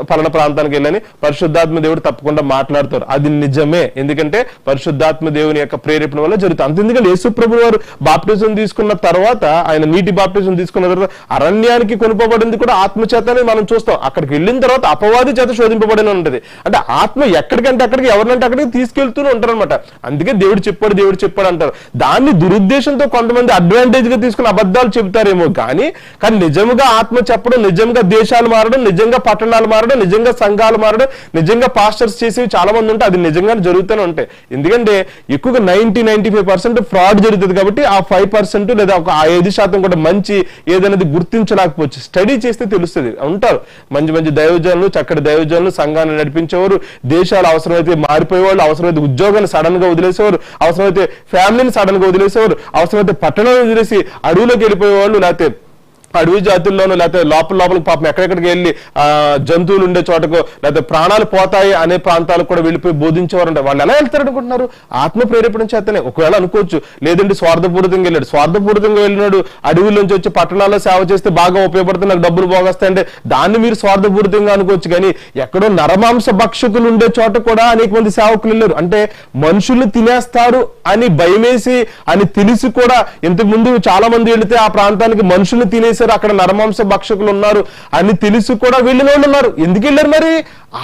పలానా ప్రాంతానికి వెళ్ళని పరిశుద్ధాత్మ దేవుడు తప్పకుండా మాట్లాడతారు. అది నిజమే, ఎందుకంటే పరిశుద్ధాత్మ దేవుని యొక్క ప్రేరేపణ వల్ల జరుగుతుంది. అంత ఎందుకంటే యేసు ప్రభువు వారు బాప్టిజం తీసుకున్న తర్వాత, ఆయన నీటి బాప్టిజం తీసుకున్న తర్వాత అరణ్యానికి కొనుపబడింది కూడా ఆత్మ చేతనే మనం చూస్తాం. అక్కడికి వెళ్ళిన తర్వాత అపవాది చేత శోధింపబడిన ఉంటది. అంటే ఆత్మ ఎక్కడికంటే అక్కడికి, ఎవరినంటే అక్కడికి తీసుకెళ్తూనే ఉంటారు అనమాట. అందుకే దేవుడు చెప్పాడు అంటారు. దాన్ని దురుద్దేశంతో కొంతమంది అడ్వాంటేజ్ గా తీసుకుని అబద్ధాలు చెబుతారేమో, కానీ నిజంగా ఆత్మ చెప్పడం, నిజంగా దేశాలు మారడం, నిజంగా పట్టణాలు మారడం, నిజంగా సంఘాలు మారడం, నిజంగా పాస్టర్స్ చేసేవి చాలా మంది ఉంటాయి. అది నిజంగానే జరుగుతూనే ఉంటాయి. ఎందుకంటే ఎక్కువగా 90-95% ఫ్రాడ్ జరుగుతుంది. కాబట్టి ఆ 5% లేదా ఒక 5% కూడా మంచి ఏదనేది గుర్తించలేకపోవచ్చు. స్టడీ చేస్తే తెలుస్తుంది. ఉంటారు మంచి దైవజనులు, చక్కటి దైవజనులు, సంఘాన్ని నడిపించేవారు, దేశాలు అవసరమైతే మారిపోయేవాళ్ళు, అవసరమైతే ఉద్యోగాన్ని సడన్ గా వదిలేసేవారు, అవసరమైతే ఫ్యామిలీని సడన్ గా వదిలేసేవారు, అవసరమైతే పట్టణాలను వదిలేసి అడవులోకి వెళ్ళిపోయేవాళ్ళు, లేకపోతే అడవి జాతుల్లోనూ, లేకపోతే లోపల పాపం ఎక్కడెక్కడికి వెళ్ళి జంతువులు ఉండే చోటకు, లేకపోతే ప్రాణాలు పోతాయి అనే ప్రాంతాలకు కూడా వెళ్ళిపోయి బోధించేవారు. అంటే వాళ్ళు ఎలా వెళ్తారు అనుకుంటున్నారు? ఆత్మ ప్రేరేపణ చేతనే. ఒకవేళ అనుకోవచ్చు లేదంటే స్వార్థపూరితంగా వెళ్ళాడు, స్వార్థపూరితంగా వెళ్ళినాడు, అడవుల్లోంచి వచ్చి పట్టణాల్లో సేవ చేస్తే బాగా ఉపయోగపడుతుంది, నాకు డబ్బులు పోగొస్తాయంటే దాన్ని మీరు స్వార్థపూరితంగా అనుకోవచ్చు. కానీ ఎక్కడో నరమాంస భక్షకులు ఉండే చోట కూడా అనేక మంది సేవకులు వెళ్ళారు. అంటే మనుషుల్ని తినేస్తారు అని భయమేసి అని తెలిసి కూడా, ఇంతకు ముందు చాలా మంది వెళితే ఆ ప్రాంతానికి మనుషుల్ని తినేసి అక్కడ నరమాంస భక్షకులు ఉన్నారు అని తెలిసి కూడా వెళ్ళిన వాళ్ళు ఉన్నారు. ఎందుకు వెళ్ళారు? మరి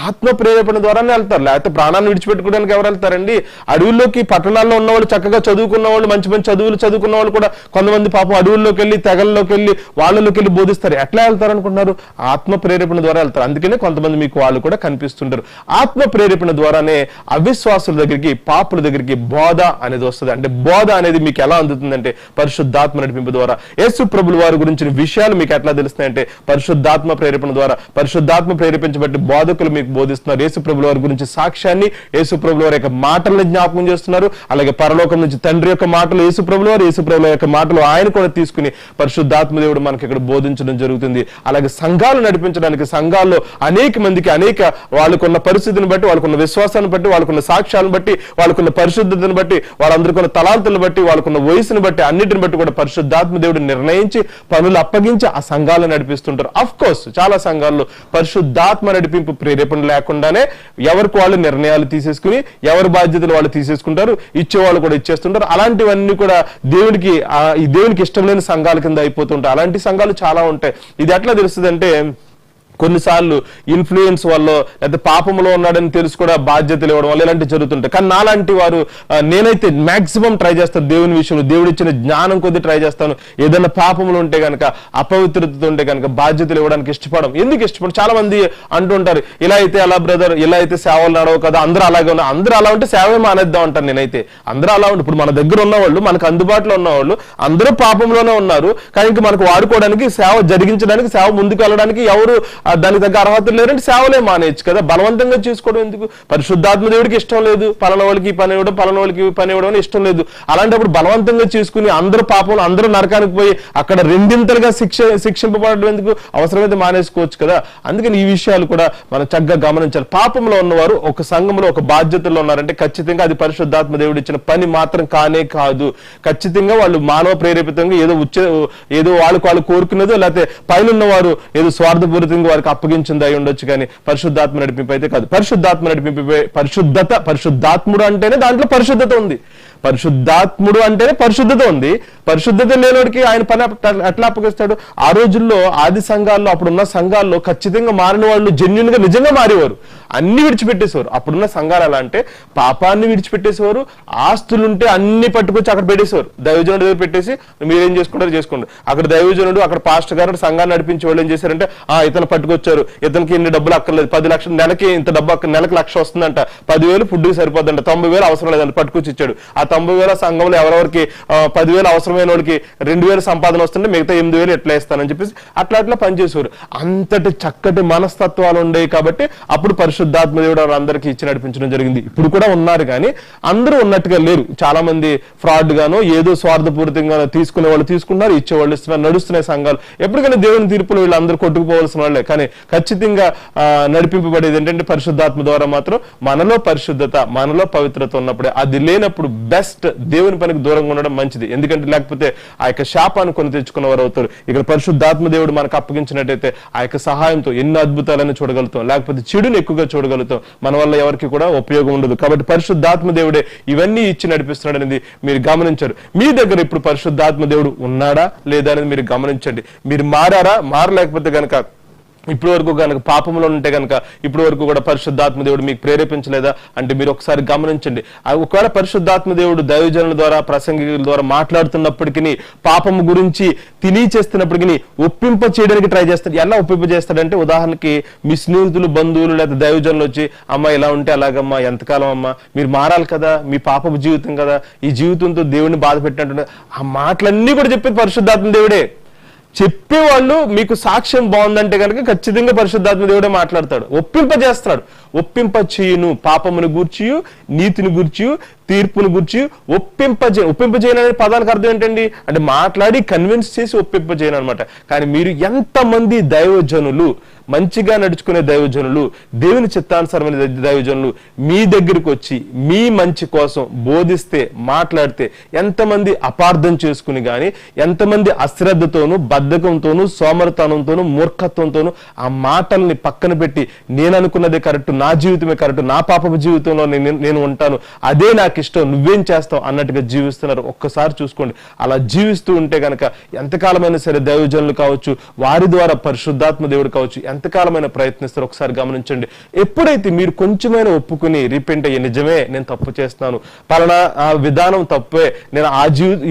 ఆత్మ ప్రేరేపణ ద్వారానే వెళ్తారు. లేకపోతే ప్రాణాన్ని విడిచిపెట్టుకోవడానికి ఎవరు వెళ్తారండి? అడవుల్లోకి, పట్టణాల్లో ఉన్నవాళ్ళు, చక్కగా చదువుకున్న వాళ్ళు, మంచి చదువులు చదువుకున్న వాళ్ళు కూడా కొంతమంది పాపం అడవుల్లోకి వెళ్ళి, తెగల్లోకి వెళ్ళి, వాళ్ళలోకి వెళ్ళి బోధిస్తారు. ఎట్లా వెళ్తారు అనుకుంటున్నారు? ఆత్మ ప్రేరేపణ ద్వారా వెళ్తారు. అందుకనే కొంతమంది మీకు వాళ్ళు కూడా కనిపిస్తుంటారు. ఆత్మ ప్రేరేపణ ద్వారానే అవిశ్వాసుల దగ్గరికి, పాపుల దగ్గరికి బోధ అనేది వస్తుంది. అంటే బోధ అనేది మీకు ఎలా అందుతుందంటే పరిశుద్ధాత్మ నడిపింపు ద్వారా. యేసు ప్రభుల వారి గురించిన విషయాలు మీకు ఎట్లా తెలుస్తాయంటే పరిశుద్ధాత్మ ప్రేరేపణ ద్వారా. పరిశుద్ధాత్మ ప్రేరేపించబట్టి బోధకులు మీకు బోధిస్తున్నారు. యేసు ప్రభుల వారి గురించి సాక్ష్యాన్ని, యేసు ప్రభుల వారి యొక్క మాటలను జ్ఞాపకం చేస్తున్నారు. అలాగే పరలోకం నుంచి తండ్రి యొక్క మాటలు యేసు ప్రభుల వారు, యేసు ప్రభుల యొక్క మాటలు ఆయన కూడా తీసుకుని పరిశుద్ధాత్మ దేవుడు మనకి ఇక్కడ బోధించడం జరుగుతుంది. అలాగే సంఘాలు నడిపించడానికి, సంఘాల్లో అనేక మందికి అనేక వాళ్ళకున్న పరిస్థితిని బట్టి, వాళ్ళకున్న విశ్వాసాన్ని బట్టి, వాళ్ళకున్న సాక్ష్యాలను బట్టి, వాళ్ళకున్న పరిశుద్ధతను బట్టి, వాళ్ళందరికున్న తలాంతులను బట్టి, వాళ్ళకున్న వయసును బట్టి, అన్నిటిని బట్టి కూడా పరిశుద్ధాత్మ దేవుడు నిర్ణయించి పనులు అప్పగించి ఆ సంఘాలను నడిపిస్తుంటారు. అఫ్ కోర్స్ చాలా సంఘాల్లో పరిశుద్ధాత్మ నడిపింపు ప్రేరేపణ లేకుండానే ఎవరికి వాళ్ళు నిర్ణయాలు తీసేసుకుని, ఎవరి బాధ్యతలు వాళ్ళు తీసేసుకుంటారు, ఇచ్చేవాళ్ళు కూడా ఇచ్చేస్తుంటారు. అలాంటివన్నీ కూడా దేవునికి ఇష్టం లేని సంఘాల కింద అయిపోతుంటాయి. అలాంటి సంఘాలు చాలా ఉంటాయి. ఇది ఎట్లా తెలుస్తుంది అంటే కొన్నిసార్లు ఇన్ఫ్లుయెన్స్ వల్ల, లేకపోతే పాపంలో ఉన్నాడని తెలుసు కూడా బాధ్యతలు ఇవ్వడం వల్ల ఇలాంటివి జరుగుతుంటాయి. కానీ నాలాంటి వారు, నేనైతే మాక్సిమం ట్రై చేస్తాను దేవుని విషయంలో, దేవుడు ఇచ్చిన జ్ఞానం కొద్ది ట్రై చేస్తాను. ఏదైనా పాపములు ఉంటే కనుక, అపవిత్రత ఉంటే కనుక బాధ్యతలు ఇవ్వడానికి ఇష్టపడం. ఎందుకు ఇష్టపడం? చాలా మంది అంటుంటారు ఇలా అయితే అలా బ్రదర్, ఇలా అయితే సేవలు నడవు కదా, అందరూ అలాగే ఉన్నారు. అందరూ అలా ఉంటే సేవే మానేద్దాం అంటారు. నేనైతే అందరూ అలా ఉంటే, ఇప్పుడు మన దగ్గర ఉన్నవాళ్ళు, మనకు అందుబాటులో ఉన్నవాళ్ళు అందరూ పాపంలోనే ఉన్నారు. కానీ మనకు వాడుకోవడానికి, సేవ జరిగించడానికి, సేవ ముందుకు వెళ్ళడానికి ఎవరు దానికి తగ్గ అర్హతలు లేరంటే సేవలే మానేయచ్చు కదా, బలవంతంగా చేసుకోవడం ఎందుకు? పరిశుద్ధాత్మ దేవుడికి ఇష్టం లేదు పలానా వాళ్ళకి పని ఇవ్వడం, పలానా వాళ్ళకి పని ఇవ్వడం అని ఇష్టం లేదు. అలాంటప్పుడు బలవంతంగా చేసుకుని అందరూ పాపంలో అందరూ నరకానికి పోయి అక్కడ రెండింతలుగా శిక్షింపబడడం ఎందుకు? అవసరమైతే మానేసుకోవచ్చు కదా. అందుకని ఈ విషయాలు కూడా మనం చక్కగా గమనించాలి. పాపంలో ఉన్నవారు ఒక సంఘంలో ఒక బాధ్యతలో ఉన్నారంటే ఖచ్చితంగా అది పరిశుద్ధాత్మ దేవుడు ఇచ్చిన పని మాత్రం కానే కాదు. ఖచ్చితంగా వాళ్ళు మానవ ప్రేరేపితంగా ఏదో వాళ్ళు కోరుకున్నదో, లేకపోతే పైన వారు ఏదో స్వార్థపూరితంగా వారికి అప్పగించింది అయి ఉండొచ్చు, కానీ పరిశుద్ధాత్మ నడిపింపు అయితే కాదు. పరిశుద్ధాత్మ నడిపింపు పరిశుద్ధాత్ముడు అంటేనే దాంట్లో పరిశుద్ధత ఉంది. పరిశుద్ధాత్ముడు అంటేనే పరిశుద్ధత ఉంది. పరిశుద్ధత లేనివాడికి ఆయన పని ఎట్లా అప్పగిస్తాడు? ఆ రోజుల్లో ఆది సంఘాల్లో, అప్పుడున్న సంఘాల్లో ఖచ్చితంగా మారిన వాళ్ళు జెన్యున్ గా నిజంగా మారేవారు, అన్ని విడిచిపెట్టేసేవారు. అప్పుడున్న సంఘాలు ఎలా అంటే పాపాన్ని విడిచిపెట్టేసేవారు, ఆస్తులుంటే అన్ని పట్టుకొచ్చి అక్కడ పెట్టేసేవారు, దైవజనుడి దగ్గర పెట్టేసి మీరేం చేసుకుంటారో చేసుకోండి. అక్కడ దైవజనుడు అక్కడ పాస్టర్ గారు సంఘాన్ని నడిపించే వాళ్ళు ఏం చేశారంటే ఇతను పట్టుకొచ్చారు, ఇతనికి ఇన్ని డబ్బులు అక్కర్లేదు, 10 లక్షలు నెలకి ఇంత డబ్బు నెలకి 1,00,000 వస్తుందంట, 10,000 ఫుడ్కి సరిపోద్దంట, 90,000 అవసరం లేదంట, పట్టుకొచ్చి ఇచ్చాడు. ఆ 90,000 సంఘంలో ఎవరెవరికి 10,000 అవసరమైన వాళ్ళకి 2,000 సంపాదన వస్తుంటే మిగతా 8,000 ఎట్లా ఇస్తానని చెప్పేసి అట్లా పనిచేసేవారు. అంతటి చక్కటి మనస్తత్వాలు ఉండేవి కాబట్టి అప్పుడు పరిశుద్ధాత్మ దేవుడు అందరికీ ఇచ్చి నడిపించడం జరిగింది. ఇప్పుడు కూడా ఉన్నారు కానీ అందరూ ఉన్నట్టుగా లేరు. చాలా మంది ఫ్రాడ్ గాను ఏదో స్వార్థపూరితంగా తీసుకునే వాళ్ళు తీసుకున్నారు, ఇచ్చేవాళ్ళు ఇస్తున్నారు, నడుస్తున్నాయి సంఘాలు. ఎప్పటికైనా దేవుని తీర్పులు వీళ్ళందరూ కొట్టుకుపోవాల్సిన వాళ్ళే. కానీ ఖచ్చితంగా నడిపింపబడేది ఏంటంటే పరిశుద్ధాత్మ ద్వారా మాత్రం మనలో పరిశుద్ధత, మనలో పవిత్రత ఉన్నప్పుడే. అది లేనప్పుడు బెస్ట్ దేవుని పనికి దూరంగా ఉండడం మంచిది. ఎందుకంటే లేకపోతే ఆ యొక్క శాపాన్ని కొని తెచ్చుకున్న వారు అవుతారు. ఇక్కడ పరిశుద్ధాత్మ దేవుడు మనకు అప్పగించినట్టయితే ఆ యొక్క సహాయంతో ఎన్నో అద్భుతాలను చూడగలుగుతాం, లేకపోతే చెడుని ఎక్కువగా చూడగలుగుతాం. మన వల్ల ఎవరికి కూడా ఉపయోగం ఉండదు. కాబట్టి పరిశుద్ధాత్మ దేవుడే ఇవన్నీ ఇచ్చి నడిపిస్తున్నాడు అనేది మీరు గమనించారు. మీ దగ్గర ఇప్పుడు పరిశుద్ధాత్మ దేవుడు ఉన్నాడా లేదా అనేది మీరు గమనించండి. మీరు మారారా? మారలేకపోతే గనక ఇప్పటి వరకు కనుక పాపంలో ఉంటే కనుక ఇప్పటి వరకు కూడా పరిశుద్ధాత్మ దేవుడు మీకు ప్రేరేపించలేదా అంటే మీరు ఒకసారి గమనించండి. ఒకవేళ పరిశుద్ధాత్మ దేవుడు దైవజనుల ద్వారా, ప్రసంగికుల ద్వారా మాట్లాడుతున్నప్పటికీ, పాపము గురించి తెలియచేస్తున్నప్పటికీ ఒప్పింప చేయడానికి ట్రై చేస్తాడు. ఎలా ఒప్పింప చేస్తాడంటే, ఉదాహరణకి మీ స్నేహితులు, బంధువులు లేదా దైవజనులు వచ్చి అమ్మ ఇలా ఉంటే అలాగమ్మా, ఎంతకాలం అమ్మా, మీరు మారాలి కదా, మీ పాపపు జీవితం కదా, ఈ జీవితంతో దేవుడిని బాధ పెట్టినట్టు ఆ మాటలన్నీ కూడా చెప్పేది పరిశుద్ధాత్మ దేవుడే. చెప్పేవాళ్ళు మీకు సాక్ష్యం బాగుందంటే కనుక ఖచ్చితంగా పరిశుద్ధాత్మ దేవుడే మాట్లాడతాడు, ఒప్పింపజేస్తాడు. ఒప్పింపచేయును, పాపమును గూర్చి, నీతిని గూర్చి, తీర్పును గూర్చి ఒప్పింపజేయను అనే పదానికి అర్థం ఏంటండి అంటే మాట్లాడి కన్విన్స్ చేసి ఒప్పింపజేయను అనమాట. కానీ మీరు ఎంతమంది దైవజనులు, మంచిగా నడుచుకునే దైవజనులు, దేవుని చిత్తానుసారమైన దైవజనులు మీ దగ్గరికి వచ్చి మీ మంచి కోసం బోధిస్తే, మాట్లాడితే ఎంతమంది అపార్థం చేసుకుని కానీ, ఎంతమంది అశ్రద్ధతోనూ, బద్ధకంతోనూ, సోమరతనంతోనూ, మూర్ఖత్వంతోనూ ఆ మాటల్ని పక్కన పెట్టి నేను అనుకున్నదే కరెక్ట్, నా జీవితమే కరెక్ట్, నా పాపపు జీవితంలో నేను ఉంటాను, అదే నాకు ఇష్టం, నువ్వేం చేస్తావు అన్నట్టుగా జీవిస్తున్నారు. ఒక్కసారి చూసుకోండి. అలా జీవిస్తూ ఉంటే గనక ఎంతకాలమైనా సరే దైవజనులు కావచ్చు, వారి ద్వారా పరిశుద్ధాత్మ దేవుడు కావచ్చు, ఎంతకాలమైన ప్రయత్నిస్తారు ఒకసారి గమనించండి. ఎప్పుడైతే మీరు కొంచెమైనా ఒప్పుకుని రిపెంట్ అయ్యి నిజమే నేను తప్పు చేస్తున్నాను, పలానా ఆ విధానం తప్పే, నేను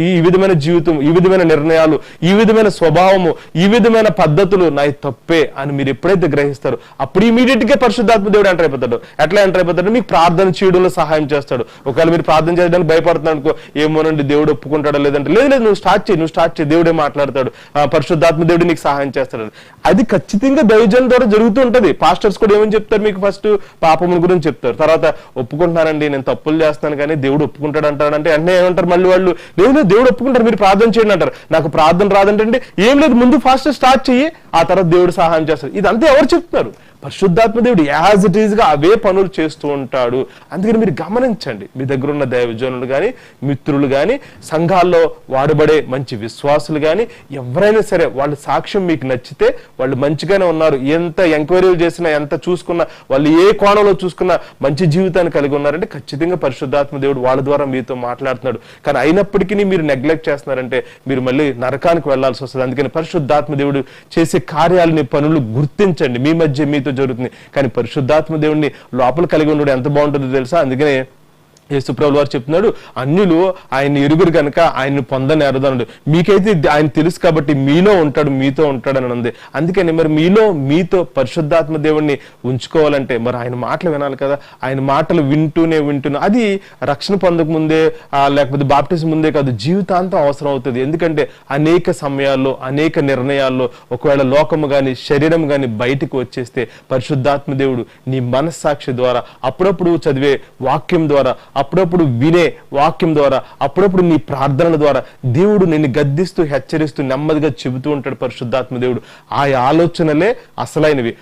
ఈ విధమైన జీవితం, ఈ విధమైన నిర్ణయాలు, ఈ విధమైన స్వభావము, ఈ విధమైన పద్ధతులు నా తప్పే అని మీరు ఎప్పుడైతే గ్రహిస్తారో అప్పుడు ఇమీడియట్ గా పరిశుద్ధాత్మ దేవుడు ఎంటర్ అయిపోతాడు. ఎట్లా ఎంటర్ అయిపోతాడు? మీకు ప్రార్థన చేయడంలో సహాయం చేస్తాడు. ఒకవేళ మీరు ప్రార్థన చేయడానికి భయపడుతున్నాడు అనుకో, ఏమోనండి దేవుడు ఒప్పుకుంటాడో లేదంటే, లేదు నువ్వు స్టార్ట్ చేయి, దేవుడే మాట్లాడతాడు, పరిశుద్ధాత్మ దేవుడు నీకు సహాయం చేస్తాడు. అది ఖచ్చితంగా దైవజనుల ద్వారా జరుగుతూ ఉంటది. పాస్టర్స్ కూడా ఏమని చెప్తారు మీకు? ఫస్ట్ పాపముల గురించి చెప్తారు, తర్వాత ఒప్పుకుంటున్నానండి నేను తప్పులు చేస్తాను కానీ దేవుడు ఒప్పుకుంటాడు అంటాడంటే అంటే ఏమంటారు మళ్ళీ వాళ్ళు? లేదు దేవుడు ఒప్పుకుంటారు, మీరు ప్రార్థన చేయండి అంటారు. నాకు ప్రార్థన రాదంటే ఏం లేదు, ముందు ఫస్ట్ స్టార్ట్ చెయ్యి, ఆ తర్వాత దేవుడు సహాయం చేస్తాడు. ఇదంతా ఎవరు చెప్తున్నారు? పరిశుద్ధాత్మ దేవుడు యాజ్ ఇట్ ఈజ్ గా అవే పనులు చేస్తూ ఉంటాడు. అందుకని మీరు గమనించండి, మీ దగ్గర ఉన్న దైవజనులు కానీ, మిత్రులు కానీ, సంఘాల్లో వాడబడే మంచి విశ్వాసులు కానీ ఎవరైనా సరే వాళ్ళ సాక్ష్యం మీకు నచ్చితే, వాళ్ళు మంచిగానే ఉన్నారు, ఎంత ఎంక్వైరీలు చేసినా, ఎంత చూసుకున్నా, వాళ్ళు ఏ కోణంలో చూసుకున్నా మంచి జీవితాన్ని కలిగి ఉన్నారంటే ఖచ్చితంగా పరిశుద్ధాత్మ దేవుడు వాళ్ళ ద్వారా మీతో మాట్లాడుతున్నాడు. కానీ అయినప్పటికీ మీరు నెగ్లెక్ట్ చేస్తున్నారంటే మీరు మళ్ళీ నరకానికి వెళ్లాల్సి వస్తుంది. అందుకని పరిశుద్ధాత్మ దేవుడు చేసే కార్యాలని, పనులు గుర్తించండి. మీ మధ్య మీతో జరుగుతుంది, కానీ పరిశుద్ధాత్మ దేవుడిని లోపల కలిగి ఉండడం ఎంత బాగుంటుందో తెలుసా? అందుకనే యేసుప్రభుల వారు చెప్తున్నాడు, అన్యులు ఆయన ఎరుగురు కనుక ఆయన్ని పొందనేరదన్నాడు. మీకైతే ఆయన తెలుసు కాబట్టి మీలో ఉంటాడు, మీతో ఉంటాడు అని ఉంది. అందుకని మరి మీతో పరిశుద్ధాత్మ దేవుణ్ణి ఉంచుకోవాలంటే మరి ఆయన మాటలు వినాలి కదా. ఆయన మాటలు వింటూనే అది రక్షణ పొందక ముందే లేకపోతే బాప్టిజం ముందే కాదు, జీవితాంతం అవసరం అవుతుంది. ఎందుకంటే అనేక సమయాల్లో అనేక నిర్ణయాల్లో ఒకవేళ లోకము గాని శరీరం గాని బయటకు వచ్చేస్తే పరిశుద్ధాత్మ దేవుడు నీ మనస్సాక్షి ద్వారా, అప్పుడప్పుడు చదివే వాక్యం ద్వారా, అప్పుడప్పుడు వినే వాక్యం ద్వారా, అప్పుడప్పుడు నీ ప్రార్థనల ద్వారా దేవుడు నిన్ను గద్దిస్తూ హెచ్చరిస్తూ నెమ్మదిగా చెబుతూ ఉంటాడు పరిశుద్ధాత్మ దేవుడు. ఆ ఆలోచనలే అసలైనవి.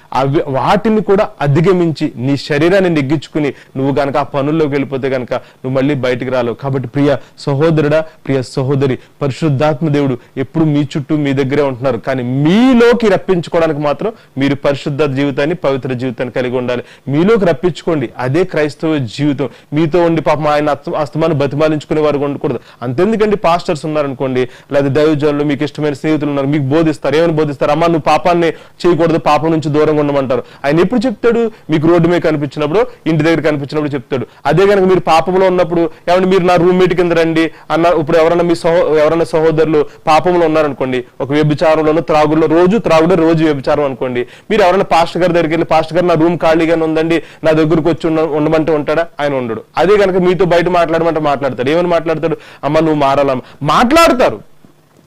వాటిని కూడా అధిగమించి నీ శరీరాన్ని నెగ్గించుకుని నువ్వు గనక ఆ పనుల్లోకి వెళ్ళిపోతే గనక నువ్వు మళ్ళీ బయటికి రాలేవు. కాబట్టి ప్రియ సహోదరుడా, ప్రియ సహోదరి, పరిశుద్ధాత్మ దేవుడు ఎప్పుడు మీ చుట్టూ మీ దగ్గరే ఉంటున్నారు. కానీ మీలోకి రప్పించుకోవడానికి మాత్రం మీరు పరిశుద్ధ జీవితాన్ని, పవిత్ర జీవితాన్ని కలిగి ఉండాలి. మీలోకి రప్పించుకోండి, అదే క్రైస్తవ జీవితం. మీతో ఉండి పాపం ఆయన అస్తమాను బతిమాలించుకునే వారు ఉండకూడదు. అంతెందుకండి, పాస్టర్స్ ఉన్నారనుకోండి, లేదా దైవజనులు, మీకు ఇష్టమైన స్నేహితులు ఉన్నారు, మీకు బోధిస్తారు. ఏమని బోధిస్తారు? అమ్మ నువ్వు పాపాన్ని చేయకూడదు, పాపం నుంచి దూరంగా ఉండమంటారు. ఆయన ఎప్పుడు చెప్తాడు? మీకు రోడ్డు మీద కనిపించినప్పుడు, ఇంటి దగ్గర కనిపించినప్పుడు చెప్తాడు. అదే కనుక మీరు పాపంలో ఉన్నప్పుడు ఏమంటే మీరు నా రూమ్మేట్ కింద రండి అన్న, ఇప్పుడు ఎవరైనా సహోదరులు పాపంలో ఉన్నారనుకోండి, ఒక వ్యభిచారంలోనూ త్రాగులో రోజు వ్యభిచారం అనుకోండి, మీరు ఎవరైనా పాస్టర్ గారి దగ్గరికి వెళ్ళి పాస్టర్ గారు నా రూమ్ ఖాళీగానే ఉందండి, నా దగ్గరకు వచ్చి ఉండమంటే ఉంటాడా? ఆయన ఉండడు. అదే కనుక మీతో బయట మాట్లాడమంటే మాట్లాడతాడు. ఏమని మాట్లాడతాడు? అమ్మ నువ్వు మారాలమ్మ. మాట్లాడతారు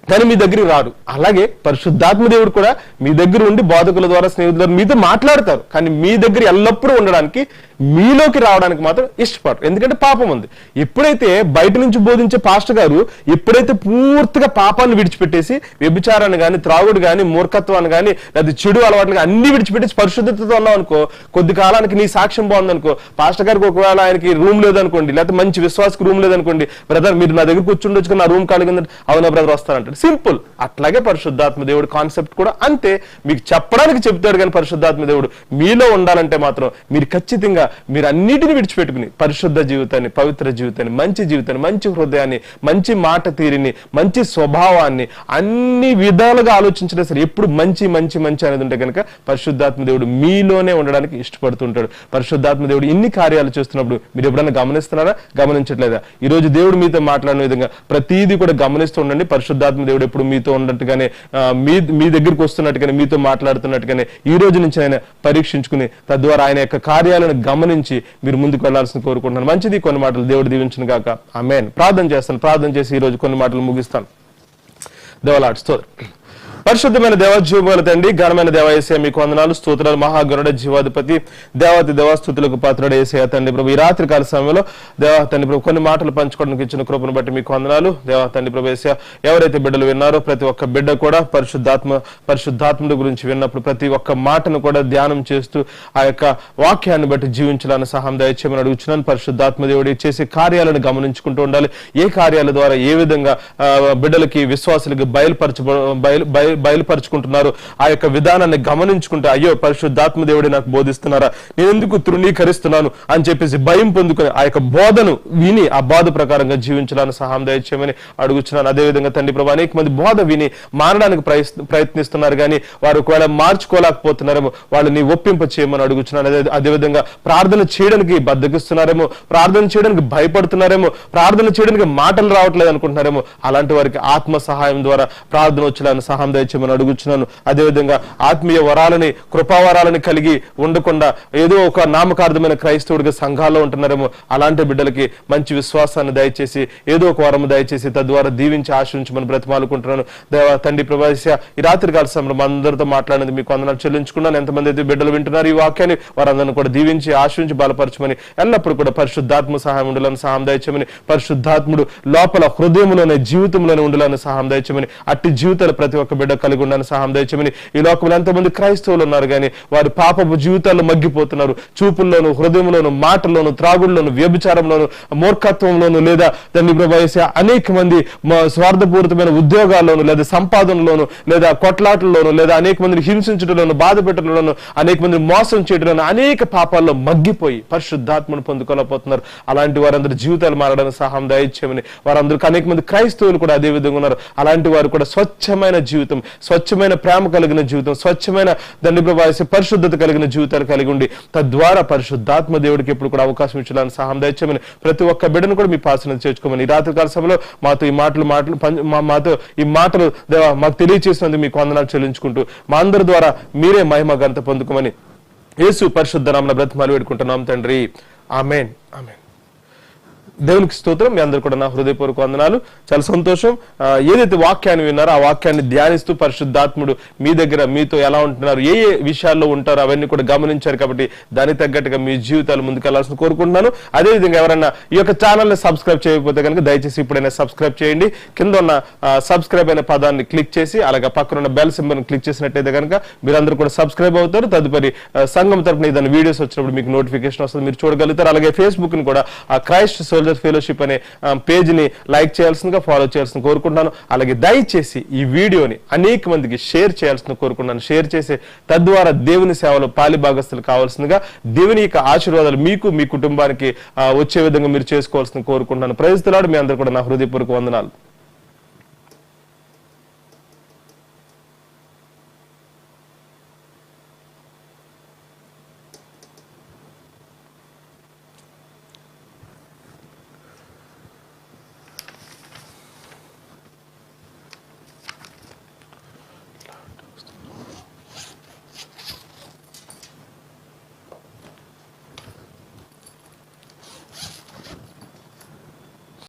కానీ మీ దగ్గరికి రారు. అలాగే పరిశుద్ధాత్మ దేవుడు కూడా మీ దగ్గర ఉండి బోధకుల ద్వారా, స్నేహితుల ద్వారా మీతో మాట్లాడతారు. కానీ మీ దగ్గర ఎల్లప్పుడూ ఉండడానికి, మీలోకి రావడానికి మాత్రం ఇష్టపడరు. ఎందుకంటే పాపం ఉంది. ఎప్పుడైతే బయట నుంచి బోధించే పాస్టర్ గారు ఎప్పుడైతే పూర్తిగా పాపాన్ని విడిచిపెట్టేసి వ్యభిచారాన్ని కానీ, త్రాగుడు కానీ, మూర్ఖత్వాన్ని కానీ, లేదా చెడు అలవాట్లు అన్ని విడిచిపెట్టేసి పరిశుద్ధతతో ఉన్నావు అనుకో, కొద్ది కాలానికి నీ సాక్ష్యం బాగుందనుకో, పాస్టర్ గారికి ఒకవేళ ఆయనకి రూమ్ లేదనుకోండి, లేకపోతే మంచి విశ్వాసకు రూమ్ లేదనుకోండి, బ్రదర్ మీరు నా దగ్గర కూర్చుండొచ్చు, నా రూమ్ ఖాళీ కింద, అవునా బ్రదర్ వస్తానంటాడు. సింపుల్. అట్లాగే పరిశుద్ధాత్మ దేవుడు కాన్సెప్ట్ కూడా అంతే. మీకు చెప్పడానికి చెప్తాడు కానీ పరిశుద్ధాత్మ దేవుడు మీలో ఉండాలంటే మాత్రం మీరు ఖచ్చితంగా మీరు అన్నిటిని విడిచిపెట్టుకుని పరిశుద్ధ జీవితాన్ని, పవిత్ర జీవితాన్ని, మంచి జీవితాన్ని, మంచి హృదయాన్ని, మంచి మాట తీరిని, మంచి స్వభావాన్ని అన్ని విధాలుగా ఆలోచించినా సరే ఎప్పుడు మంచి మంచి మంచి అనేది ఉంటే కనుక పరిశుద్ధాత్మ దేవుడు మీలోనే ఉండడానికి ఇష్టపడుతుంటాడు. పరిశుద్ధాత్మ దేవుడు ఇన్ని కార్యాలు చేస్తున్నప్పుడు మీరు ఎప్పుడైనా గమనిస్తున్నారా? గమనించట్లేదా? ఈ రోజు దేవుడు మీతో మాట్లాడిన విధంగా ప్రతిదీ కూడా గమనిస్తూ ఉండండి. పరిశుద్ధాత్మ దేవుడు ఎప్పుడు మీతో ఉన్నట్టుగానే, మీ దగ్గరికి వస్తున్నట్టుగానే, మీతో మాట్లాడుతున్నట్టుగానే ఈ రోజు నుంచి ఆయన పరీక్షించుకుని తద్వారా ఆయన యొక్క కార్యాలను గమనించి మీరు ముందుకు వెళ్లాల్సిన కోరుకుంటున్నాను. మంచిది. కొన్ని మాటలు దేవుడు దీవించును గాక. ఆమేన్. ప్రార్థన చేస్తాను. ప్రార్థన చేసి ఈ రోజు కొన్ని మాటలు ముగిస్తాను. దేవలాడ్ స్తోత్రం. పరిశుద్ధమైన దేవ, జీవముల తండ్రి, ఘనమైన దేవ యేసయ్య మీకు వందనాలు, స్తోత్రాలు. మహాగరుడ, జీవాధిపతి, దేవాతి దేవస్తుతులకు పాత్రుడ యేసయ్య తండ్రి ప్రభు, ఈ రాత్రి కాల సమయంలో దేవ తండ్రి ప్రభు కొన్ని మాటలు పంచుకోవడానికి ఇచ్చిన కృపను బట్టి మీకు వందనాలు. దేవ తండ్రి ప్రభు యేసయ్య, ఎవరైతే బిడ్డలు విన్నారో ప్రతి ఒక్క బిడ్డ కూడా పరిశుద్ధాత్ముడి గురించి విన్నప్పుడు ప్రతి ఒక్క మాటను కూడా ధ్యానం చేస్తూ ఆ యొక్క వాక్యాన్ని బట్టి జీవించాలని సహాయం దయచేయమని అడుగుచున్నాను. పరిశుద్ధాత్మ దేవుడు చేసే కార్యాలను గమనించుకుంటూ ఉండాలి. ఏ కార్యాల ద్వారా ఏ విధంగా బిడ్డలకి, విశ్వాసులకి బయలుపరుచుకుంటున్నారు ఆ యొక్క విధానాన్ని గమనించుకుంటే, అయ్యో పరిశుద్ధాత్మ దేవుడే నాకు బోధిస్తున్నారా, నేను ఎందుకు తృణీకరిస్తున్నాను అని చెప్పేసి భయం పొందుకుని ఆ యొక్క బోధను విని ఆ బోధ ప్రకారంగా జీవించాలని సహాయం దయచేయమని అడుగుచున్నాను. అదేవిధంగా తండ్రి ప్రభు, అనేక మంది బోధ విని మారడానికి ప్రయత్నిస్తున్నారు కానీ వారు ఒకవేళ మార్చుకోలేకపోతున్నారేమో, వాళ్ళని ఒప్పింప చేయమని అడుగుచున్నాను. అదేవిధంగా ప్రార్థన చేయడానికి బద్దకిస్తున్నారేమో, ప్రార్థన చేయడానికి భయపడుతున్నారేమో, ప్రార్థన చేయడానికి మాటలు రావట్లేదు అనుకుంటున్నారేమో, అలాంటి వారికి ఆత్మ సహాయం ద్వారా ప్రార్థన వచ్చేలాని సహాయం దయచేయమని అడుగుచున్నాను. అదేవిధంగా ఆత్మీయ వరాలని, కృపావరాలని కలిగి ఉండకుండా ఏదో ఒక నామకార్థమైన క్రైస్తవుడిగా సంఘాల్లో ఉంటున్నారేమో, అలాంటి బిడ్డలకి మంచి విశ్వాసాన్ని దయచేసి ఏదో ఒక వరము దయచేసి తద్వారా దీవించి ఆశ్రయించమని బ్రతిమాలుకుంటున్నాను. దేవ తండ్రి ప్రభు, ఈ రాత్రి కాల సమయంలో అందరితో మాట్లాడినది మీకు వందనాలు చెల్లించుకున్నాను. ఎంతమంది అయితే బిడ్డలు వింటున్నారు ఈ వాక్యాన్ని, వారందరిని కూడా దీవించి ఆశ్రయించి బలపరచమని, ఎల్లప్పుడూ కూడా పరిశుద్ధాత్మ సహాయం ఉండాలని సహాయం దయచేయమని, పరిశుద్ధాత్ముడు లోపల హృదయంలోనే, జీవితంలోనే ఉండాలని సహాయం దయచేయమని, అట్టి జీవితాలు ప్రతి ఒక్క బిడ్డ కలిగి ఉండాలని సహాయం దయచేయమని. ఈ లోకంలో ఎంతమంది క్రైస్తవులు ఉన్నారు కానీ వారి పాపపు జీవితాల్లో మగ్గిపోతున్నారు. చూపుల్లోను, హృదయంలోను, మాటల్లోను, త్రాగుల్లోను, వ్యభిచారంలోను, మూర్ఖత్వంలోను, లేదా తండ్రి ప్రభు అనేక మంది స్వార్థపూరితమైన ఉద్యోగాల్లోను, లేదా సంపాదనలోను, లేదా కొట్లాటల్లోను, లేదా అనేక మందిని హింసించడంలోను, బాధ పెట్టడంలోను, అనేక మందిని మోసం చేయడంలోను, అనేక పాపాల్లో మగ్గిపోయి పరిశుద్ధాత్మను పొందుకోలేకపోతున్నారు. అలాంటి వారందరూ జీవితాలు మారడానికి సహాయం దయచేయమని, వారందరికీ అనేక మంది క్రైస్తవులు కూడా అదే విధంగా ఉన్నారు. అలాంటి వారు కూడా స్వచ్ఛమైన జీవితం, జీవితం, స్వచ్ఛమైన ప్రేమ కలిగిన జీవితం, స్వచ్ఛమైన తండ్రి ప్రభా పరిశుద్ధత కలిగిన జీవితాలు కలిగి ఉండి తద్వారా పరిశుద్ధాత్మ దేవుడికి ఎప్పుడు కూడా అవకాశం ఇచ్చేలాని సహాయం దయచేయమని ప్రతి ఒక్క బిడ్డను కూడా మీ పాసన చేర్చుకోమని ఈ రాత్రికాల సమయంలో మాతో ఈ మాటలు దేవా మాకు తెలియచేసినందుకు మీకు వందనాలు చెల్లించుకుంటూ మా అందరి ద్వారా మీరే మహిమ ఘనత పొందుకోమని యేసు పరిశుద్ధ నామమున బ్రతిమాలి వేడుకుంటున్నాం తండ్రి. ఆమేన్. ఆమేన్. దేవునికి స్తోత్రం. మీ అందరూ కూడా నా హృదయపూర్వక వందనాలు. చాలా సంతోషం. ఏదైతే వాక్యాన్ని విన్నారో ఆ వాక్యాన్ని ధ్యానిస్తూ పరిశుద్ధాత్ముడు మీ దగ్గర మీతో ఎలా ఉంటున్నారు, ఏ ఏ విషయాల్లో ఉంటారో అవన్నీ కూడా గమనించారు. కాబట్టి దానికి తగ్గట్టుగా మీ జీవితాలు ముందుకెళ్లాల్సిన కోరుకుంటున్నాను. అదేవిధంగా ఎవరైనా ఈ యొక్క ఛానల్ ని సబ్స్క్రైబ్ చేయకపోతే కనుక దయచేసి ఇప్పుడైనా సబ్స్క్రైబ్ చేయండి. కింద ఉన్న సబ్స్క్రైబ్ అనే పదాన్ని క్లిక్ చేసి అలాగే పక్కన ఉన్న బెల్ సింబల్ క్లిక్ చేసినట్టయితే కనుక మీరందరూ కూడా సబ్స్క్రైబ్ అవుతారు. తదుపరి సంఘం తరపున ఏదైనా వీడియోస్ వచ్చినప్పుడు మీకు నోటిఫికేషన్ వస్తుంది, మీరు చూడగలుగుతారు. అలాగే ఫేస్బుక్ ని కూడా క్రైస్ట్ సోల్జర్ ఫెలోషిప్ అనే పేజ్ ని లైక్ చేయాల్సిందిగా, ఫాలో చేయాల్సిన కోరుకుంటున్నాను. అలాగే దయచేసి ఈ వీడియోని అనేక మందికి షేర్ చేయాల్సిన కోరుకుంటున్నాను. షేర్ చేసే తద్వారా దేవుని సేవలో పాలి భాగస్తులు కావాల్సిందిగా దేవుని యొక్క ఆశీర్వాదాలు మీకు మీ కుటుంబానికి వచ్చే విధంగా మీరు చేసుకోవాల్సిన కోరుకుంటున్నాను. Praise the lord. మీ అందరూ కూడా నా హృదయపూర్వక వందనాలు.